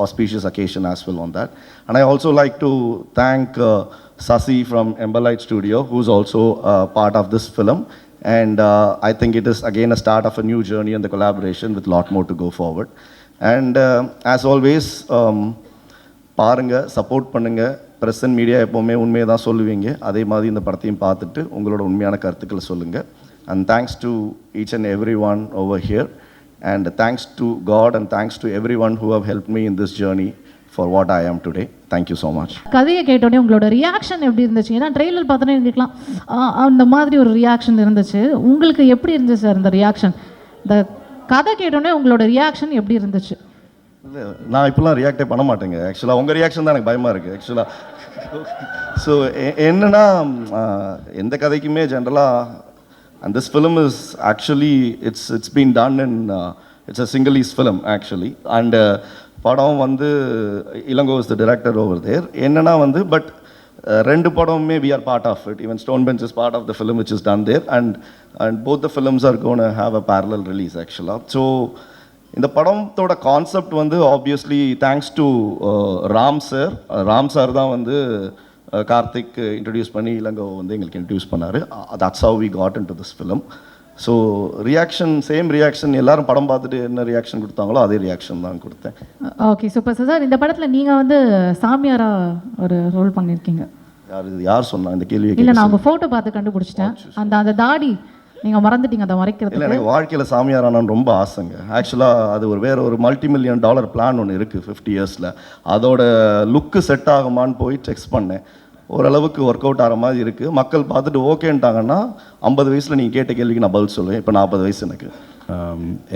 auspicious occasion as well on that. And I also like to thank Sasi from Emberlight Studio, who's also part of this film. And I think it is again a start of a new journey and the collaboration with lot more to go forward. And as always, பாருங்க, support பண்ணுங்க. Press and media எப்போவுமே உண்மையை தான் சொல்லுவீங்க. அதே மாதிரி இந்த படத்தையும் பார்த்துட்டு உங்களோட உண்மையான கருத்துக்களை சொல்லுங்கள். And thanks to each and everyone over here. And thanks to God and thanks to everyone who have helped me in this journey for what I am today. Thank you so much. கதையை கேட்டோடனே உங்களோட reaction எப்படி இருந்துச்சு? ஏன்னா trailer பார்த்தோன்னே இருக்கலாம் அந்த மாதிரி ஒரு ரியாக்ஷன் இருந்துச்சு. உங்களுக்கு எப்படி இருந்துச்சு சார் இந்த ரியாக்ஷன்? இந்த கதை கேட்டோடனே உங்களோட ரியாக்ஷன் எப்படி இருந்துச்சு? நான் இப்போலாம் ரியாக்டே பண்ண மாட்டேங்க ஆக்சுவலாக. உங்கள் ரியாக்ஷன் தான் எனக்கு பயமாக இருக்குது ஆக்சுவலாக. ஸோ என்னென்னா, எந்த கதைக்குமே ஜென்ரலாக, and this film is actually it's been done in it's a single-use film actually. And படம் வந்து Ilango is the director over there. என்னன்னா வந்து பட் ரெண்டு படமுமே we are part of it. Even Stone Bench is part of the film which is done there, and both the films are going to have a parallel release actually. So இந்த படத்தோட concept வந்து obviously thanks to Ram sir தான் வந்து Karthik introduce பண்ணி இளங்கோ வந்து எங்களுக்கு introduce பண்ணார். That's how we got into this film. So reaction, same reaction, எல்லாரும் படம் பார்த்துட்டு என்ன ரியாக்ஷன் கொடுத்தாங்களோ அதே ரியாக்ஷன் தான் கொடுத்தேன். Okay, super sir. இந்த படத்தில் நீங்கள் வந்து சாமியாரா ஒரு ரோல் பண்ணியிருக்கீங்க. யார் சொன்னா இந்த கேள்வி? இல்லை, நான் உங்கள் ஃபோட்டோ பார்த்து கண்டுபிடிச்சிட்டேன். அந்த தாடி நீங்கள் மறந்துட்டீங்க, அதை மறைக்கிறது. இல்லை, எனக்கு வாழ்க்கையில் சாமியாரானான்னு ரொம்ப ஆசைங்க ஆக்சுவலாக. அது வேறு ஒரு $multi-million பிளான் ஒன்று இருக்குது 50 yearsல. அதோட லுக்கு செட் ஆகுமான்னு போய் செக் பண்ணேன். ஓரளவுக்கு ஒர்க் அவுட் ஆகிற மாதிரி இருக்குது. மக்கள் பார்த்துட்டு ஓகேன்ட்டாங்கன்னா 50 வயசில் நீங்கள் கேட்ட கேள்விக்கு நான் பதில் சொல்லுவேன். இப்போ 40 வயசு எனக்கு.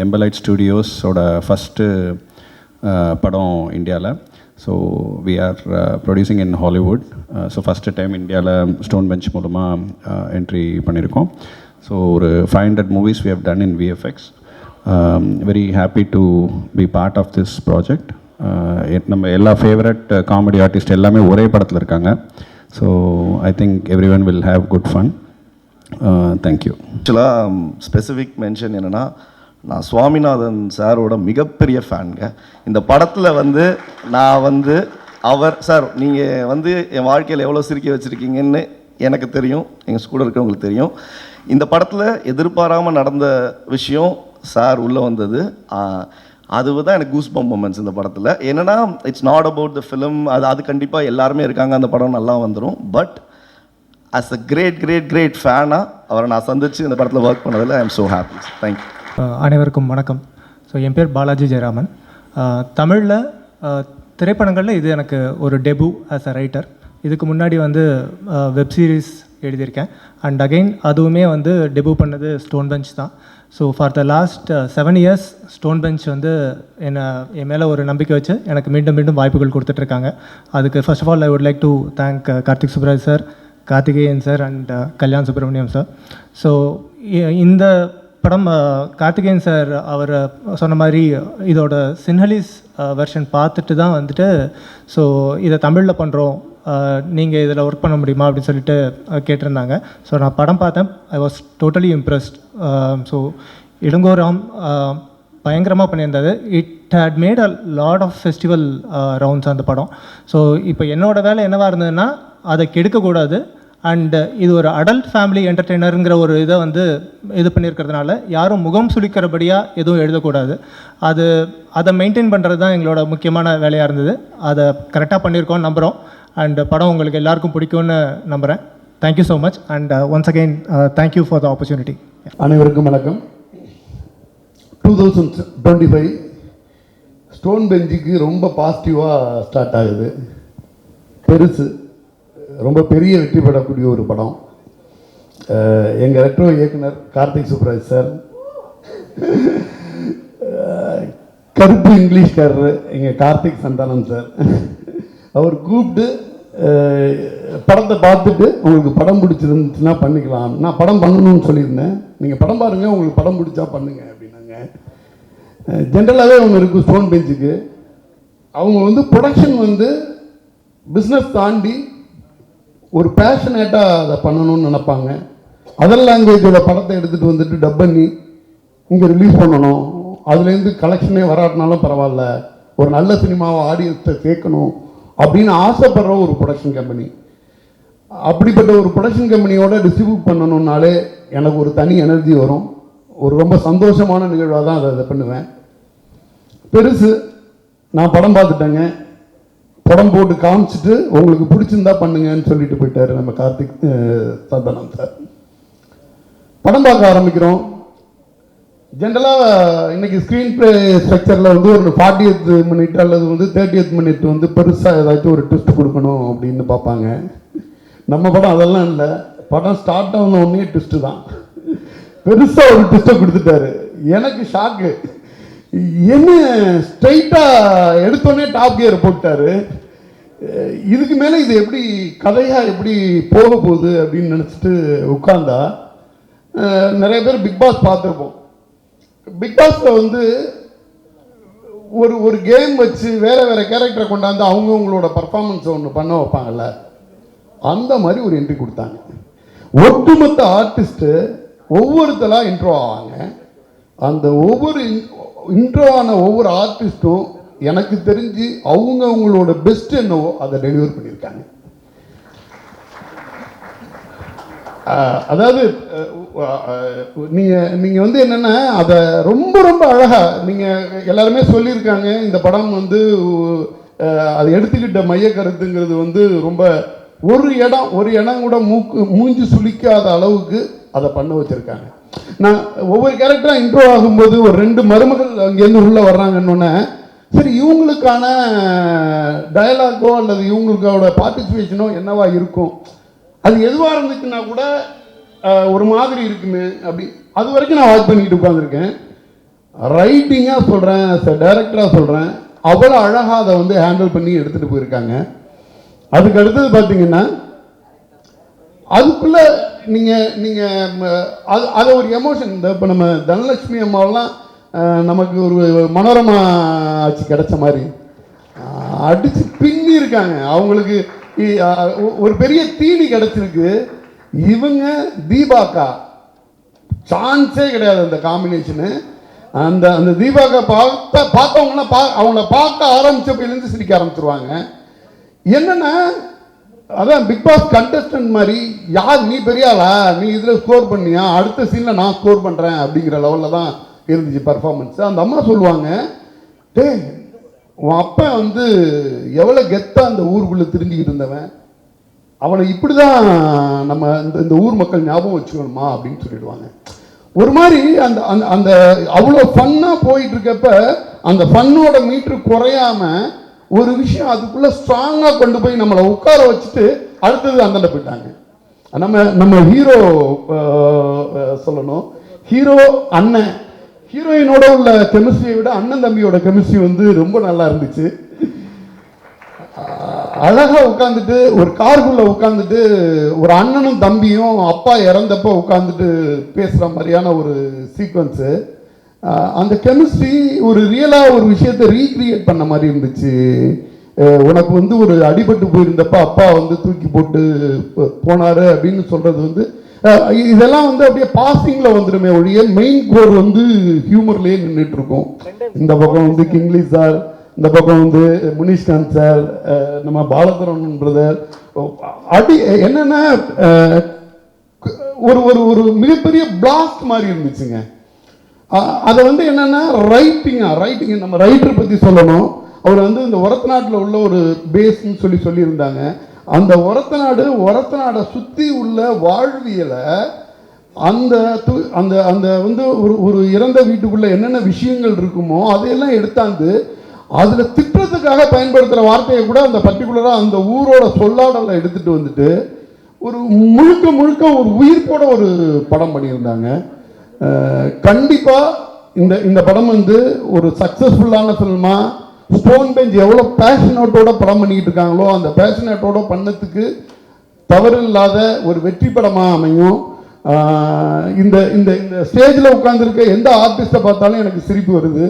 எம்பலைட் ஸ்டூடியோஸோட ஃபஸ்ட்டு படம் இந்தியாவில். So we are producing in Hollywood. So first time இந்தியாவில் ஸ்டோன் பெஞ்ச் மூலமாக என்ட்ரி பண்ணியிருக்கோம். ஸோ ஒரு 500 movies we have done in VFX. Very happy to be part of this project. நம்ம எல்லா ஃபேவரட் காமெடி ஆர்டிஸ்ட் எல்லாமே ஒரே படத்தில் இருக்காங்க. So I think every one will have good fun. Thank you. ஆக்சுவலாக ஸ்பெசிஃபிக் மென்ஷன் என்னென்னா, நான் சுவாமிநாதன் சாரோட மிகப்பெரிய ஃபேனுங்க. இந்த படத்தில் வந்து நான் வந்து சார், நீங்கள் வந்து என் வாழ்க்கையில் எவ்வளோ சிரிக்க வச்சுருக்கீங்கன்னு எனக்கு தெரியும், எங்கள் கூட இருக்கிறவங்களுக்கு தெரியும். இந்த படத்தில் எதிர்பாராமல் நடந்த விஷயம் சார் உள்ளே வந்தது, அதுதான் எனக்கு கூஸ் பம்ப் மொமெண்ட்ஸ் இந்த படத்தில். என்னென்னா, it's not about the film. அது கண்டிப்பாக எல்லாருமே இருக்காங்க, அந்த படம் நல்லா வந்துடும். பட் ஆஸ் அ கிரேட் ஃபேனாக அவரை நான் சந்தித்து இந்த படத்தில் ஒர்க் பண்ணதில் I am so happy. Thank you. அனைவருக்கும் வணக்கம். ஸோ என் பேர் பாலாஜி ஜெயராமன். தமிழில் திரைப்படங்களில் இது எனக்கு ஒரு டெபு ஆஸ் அ ரைட்டர். இதுக்கு முன்னாடி வந்து வெப் சீரிஸ் எழுதியிருக்கேன். அண்ட் அகெயின் அதுவுமே வந்து டெபு பண்ணது ஸ்டோன் பெஞ்ச் தான். So for the last 7 years stone bench வந்து என் மேலே ஒரு நம்பிக்கை வச்சு எனக்கு மீண்டும் வாய்ப்புகள் கொடுத்துட்ருக்காங்க. அதுக்கு first of all I would like to thank Karthik Subbaraj sir, Karthikeyan sir and Kalyan Subramaniam sir. So இந்த படம் கார்த்திகேயன் சார் அவர் சொன்ன மாதிரி இதோட சின்ஹலிஸ் வெர்ஷன் பார்த்துட்டு தான் வந்துட்டு ஸோ இதை தமிழில் பண்ணுறோம், நீங்கள் இதில் ஒர்க் பண்ண முடியுமா அப்படின்னு சொல்லிட்டு கேட்டிருந்தாங்க. ஸோ நான் படம் பார்த்தேன். I was totally impressed. So இளங்கோராம் பயங்கரமாக பண்ணியிருந்தது. It had made a lot of festival rounds அந்த படம். ஸோ இப்போ என்னோடய வேலை என்னவாக இருந்ததுன்னா, அதை கெடுக்கக்கூடாது அண்ட் இது ஒரு அடல்ட் ஃபேமிலி என்டர்டெய்னருங்கிற ஒரு இதை வந்து இது பண்ணியிருக்கிறதுனால யாரும் முகம் சுளிக்கிறபடியாக எதுவும் எழுதக்கூடாது. அதை மெயின்டைன் பண்ணுறது தான் எங்களோட முக்கியமான வேலையாக இருந்தது. அதை கரெக்டாக பண்ணியிருக்கோம்னு நம்புகிறோம். அண்ட் படம் உங்களுக்கு எல்லாருக்கும் பிடிக்கும்னு நம்புகிறேன். Thank you so much and once again thank you for the opportunity. அனைவருக்கும் வணக்கம். 2025 ஸ்டோன் பெஞ்சுக்கு ரொம்ப பாசிட்டிவாக ஸ்டார்ட் ஆகுது. பெருசு ரொம்ப பெரிய வெற்றி பெறக்கூடிய ஒரு படம். எங்கள் ரெட்ரோ இயக்குனர் கார்த்திக் சுப்ராஜ் சார், கருப்பு இங்கிலீஷ்காரரு எங்கள் கார்த்திக் சந்தானம் சார், அவர் கூப்பிட்டு படத்தை பார்த்துட்டு உங்களுக்கு படம் பிடிச்சிருந்துச்சுன்னா பண்ணிக்கலாம், நான் படம் பண்ணணும்னு சொல்லியிருந்தேன், நீங்கள் படம் பாருங்கள், உங்களுக்கு படம் பிடிச்சா பண்ணுங்க அப்படின்னாங்க. ஜென்ரலாகவே ஒன்று இருக்கும் ஸ்டோன் பெஞ்சுக்கு, அவங்க வந்து ப்ரொடக்ஷன் வந்து பிஸ்னஸ் தாண்டி ஒரு பேஷனேட்டாக அதை பண்ணணும்னு நினைப்பாங்க. அதர் லாங்குவேஜோட படத்தை எடுத்துகிட்டு வந்துட்டு டப் பண்ணி இங்கே ரிலீஸ் பண்ணணும், அதுலேருந்து கலெக்ஷனே வராட்டினாலும் பரவாயில்ல, ஒரு நல்ல சினிமாவை ஆடியன்ஸை சேர்க்கணும் அப்படின்னு ஆசைப்படுற ஒரு ப்ரொடக்ஷன் கம்பெனி. அப்படிப்பட்ட ஒரு ப்ரொடக்ஷன் கம்பெனியோட டிஸ்ட்ரிபியூட் பண்ணணுன்னாலே எனக்கு ஒரு தனி எனர்ஜி வரும். ஒரு ரொம்ப சந்தோஷமான நிகழ்வாக தான் அதை பண்ணுவேன். பெருசு நான் படம் பார்த்துட்டேங்க, படம் போட்டு காமிச்சிட்டு உங்களுக்கு பிடிச்சிருந்தா பண்ணுங்கன்னு சொல்லிட்டு போயிட்டாரு நம்ம கார்த்திக் சந்தானம் சார். படம் பார்க்க ஆரம்பிக்கிறோம். ஜென்ரலாக இன்னைக்கு ஸ்க்ரீன் பிளே ஸ்ட்ரக்சரில் வந்து ஒரு 40th மினிட் அல்லது வந்து 30th மினிட் வந்து பெருசாக ஏதாச்சும் ஒரு ட்விஸ்ட் கொடுக்கணும் அப்படின்னு பார்ப்பாங்க. நம்ம படம் அதெல்லாம் இல்லை. படம் ஸ்டார்ட் ஆன உடனே ட்விஸ்ட்டு தான். பெருசாக ஒரு ட்விஸ்ட்டை கொடுத்துட்டாரு. எனக்கு ஷாக்கு. என்ன ஸ்ட்ரைட்டாக எடுத்தோடனே டாப் கியர் போட்டாரு. இதுக்கு மேலே இது எப்படி கதையாக எப்படி போக போகுது அப்படின்னு நினச்சிட்டு உட்கார்ந்தா, நிறைய பேர் பிக் பாஸ் பார்த்துருப்போம். பிக் பாஸில் வந்து ஒரு கேம் வச்சு வேறு வேறு கேரக்டரை கொண்டாந்து அவங்கவுங்களோட பர்ஃபார்மன்ஸை ஒன்று பண்ண வைப்பாங்கல்ல, அந்த மாதிரி ஒரு என்ட்ரி கொடுத்தாங்க. ஒட்டுமொத்த ஆர்டிஸ்ட்டு ஒவ்வொருத்தராக இன்ட்ரோ ஆவாங்க. அந்த ஒவ்வொரு இன்ட்ரோ ஆன ஒவ்வொரு ஆர்டிஸ்ட்டும் எனக்கு தெரிஞ்சு அவங்களோட பெஸ்ட் என்னவோ அதை டெலிவர் பண்ணியிருக்காங்க. அதாவது நீங்கள் வந்து என்னென்னா அதை ரொம்ப ரொம்ப அழகாக நீங்கள் எல்லாருமே சொல்லியிருக்காங்க. இந்த படம் வந்து அதை எடுத்துக்கிட்ட மைய கருத்துங்கிறது வந்து ரொம்ப ஒரு இடம் கூட மூஞ்சி சுளிக்காத அளவுக்கு அதை பண்ண வச்சுருக்காங்க. நான் ஒவ்வொரு கேரக்டராக இன்ட்ரோ ஆகும்போது ஒரு 2 மருமகள் அங்கேருந்து உள்ளே வர்றாங்கன்னொன்னே, சரி இவங்களுக்கான டயலாகோ அல்லது இவங்களுக்கோட பார்ட்டிசிபேஷனோ என்னவா இருக்கும், அது எதுவாக இருந்துச்சுன்னா கூட ஒரு மாதிரி இருக்குமே அப்படி, அது வரைக்கும் நான் வாட்ச் பண்ணிக்கிட்டு உட்காந்துருக்கேன். ரைட்டிங்காக சொல்கிறேன், டைரக்டராக சொல்கிறேன், அவ்வளோ அழகாக அதை வந்து ஹேண்டில் பண்ணி எடுத்துகிட்டு போயிருக்காங்க. அதுக்கு அடுத்தது பார்த்தீங்கன்னா அதுக்குள்ளே நீங்கள் அது ஒரு எமோஷன். இந்த இப்போ நம்ம தனலட்சுமி அம்மாவெல்லாம் நமக்கு ஒரு மனோரமா ஆட்சி கிடைச்ச மாதிரி அடித்து பின்னி இருக்காங்க. அவங்களுக்கு ஒரு பெரிய தீனி கிடைச்சிருக்கு. இவங்க தீபாக்கா சான்ஸே கிடையாது அந்த காம்பினேஷனு. அந்த தீபாக்கா பார்த்தவங்களாம் அவங்கள பார்க்க ஆரம்பிச்சப்பையிலேருந்து சிரிக்க ஆரம்பிச்சிருவாங்க. என்னென்னா அதான் பிக் பாஸ் கண்டஸ்டன்ட் மாதிரி, யார் நீ பெரியாளா, நீ இதில் ஸ்கோர் பண்ணியா, அடுத்த சீனில் நான் ஸ்கோர் பண்ணுறேன் அப்படிங்கிற லெவலில் தான் இருந்துச்சு பர்ஃபார்மன்ஸ். அந்த அம்மா சொல்லுவாங்க, டேய் உன் அப்பா வந்து எவ்வளோ கெத்தாக அந்த ஊருக்குள்ளே தெரிஞ்சுக்கிட்டு இருந்தவன், அவனை இப்படி தான் நம்ம இந்த ஊர் மக்கள் ஞாபகம் வச்சுக்கணுமா அப்படின்னு சொல்லிடுவாங்க. ஒரு மாதிரி அந்த அந்த அவ்வளோ ஃபன்னாக போயிட்டு இருக்கப்ப அந்த ஃபன்னோட மீட்ரு குறையாமல் ஒரு விஷயம் அதுக்குள்ளே ஸ்ட்ராங்காக கொண்டு போய் நம்மளை உட்கார வச்சுட்டு அடுத்தது அந்தாண்ட போயிட்டாங்க. நம்ம ஹீரோ சொல்லணும், ஹீரோ அண்ணன் ஹீரோயினோட உள்ள கெமிஸ்ட்ரியை விட அண்ணன் தம்பியோட கெமிஸ்ட்ரி வந்து ரொம்ப நல்லா இருந்துச்சு. அழகாக உட்காந்துட்டு ஒரு காருக்குள்ளே உட்காந்துட்டு ஒரு அண்ணனும் தம்பியும் அப்பா இறந்தப்போ உட்காந்துட்டு பேசுகிற மாதிரியான ஒரு சீக்வன்ஸு. அந்த கெமிஸ்ட்ரி ஒரு ரியலாக ஒரு விஷயத்தை ரீக்ரியேட் பண்ண மாதிரி இருந்துச்சு. உனக்கு வந்து ஒரு அடிபட்டு போயிருந்தப்ப அப்பா வந்து தூக்கி போட்டு போனார் அப்படின்னு சொல்கிறது வந்து இதெல்லாம் வந்து அப்படியே பாசிங்கில் வந்துடுமே ஒழிய மெயின் கோர் வந்து ஹியூமர்லேயே நின்றுட்டு இருக்கும். இந்த பக்கம் வந்து கிங்லி சார், இந்த பக்கம் வந்து முனிஷ்காந்த் சார், நம்ம பாலகரன் பிரதர், என்னென்ன ஒரு ஒரு ஒரு மிகப்பெரிய பிளாஸ்ட் மாதிரி இருந்துச்சுங்க. அதை வந்து என்னென்னா ரைட்டிங் நம்ம ரைட்டர் பற்றி சொல்லணும். அவர் வந்து இந்த ஒரத்தநாட்டில் உள்ள ஒரு பேஸ்ன்னு சொல்லியிருந்தாங்க. அந்த ஒரத்தநாடை சுற்றி உள்ள வாழ்வியலை அந்த அந்த அந்த வந்து ஒரு இறந்த வீட்டுக்குள்ளே என்னென்ன விஷயங்கள் இருக்குமோ அதையெல்லாம் எடுத்தாந்து அதில் திட்டத்துக்காக பயன்படுத்துகிற வார்த்தையை கூட அந்த பர்டிகுலராக அந்த ஊரோட சொல்லாடலை எடுத்துகிட்டு வந்துட்டு ஒரு முழுக்க ஒரு உயிர்ப்போட ஒரு படம் பண்ணியிருந்தாங்க. கண்டிப்பாக இந்த படம் வந்து ஒரு சக்ஸஸ்ஃபுல்லான ஃபில்மாக ஸ்டோன் பெஞ்ச் எவ்வளோ பேஷனேட்டோட படம் பண்ணிக்கிட்டு இருக்காங்களோ அந்த பேஷனேட்டோட பண்ணத்துக்கு தவறு இல்லாத ஒரு வெற்றி படமாக அமையும். இந்த இந்த இந்த ஸ்டேஜில் உட்காந்துருக்க எந்த ஆர்டிஸ்ட்டை பார்த்தாலும் எனக்கு சிரிப்பு வருது.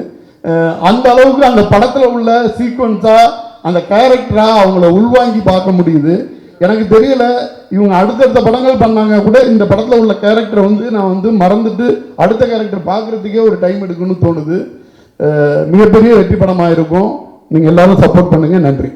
அந்த அளவுக்கு அந்த படத்தில் உள்ள சீக்வன்ஸாக அந்த கேரக்டராக அவங்கள உள்வாங்கி பார்க்க முடியுது. எனக்கு தெரியல இவங்க அடுத்தடுத்த படங்கள் பண்ணாங்க கூட இந்த படத்தில் உள்ள கேரக்டரை வந்து நான் வந்து மறந்துட்டு அடுத்த கேரக்டர் பார்க்குறதுக்கே ஒரு டைம் எடுக்குன்னு தோணுது. மிகப்பெரிய வெற்றி படமாக இருக்கும். நீங்கள் எல்லாரும் சப்போர்ட் பண்ணுங்கள். நன்றி.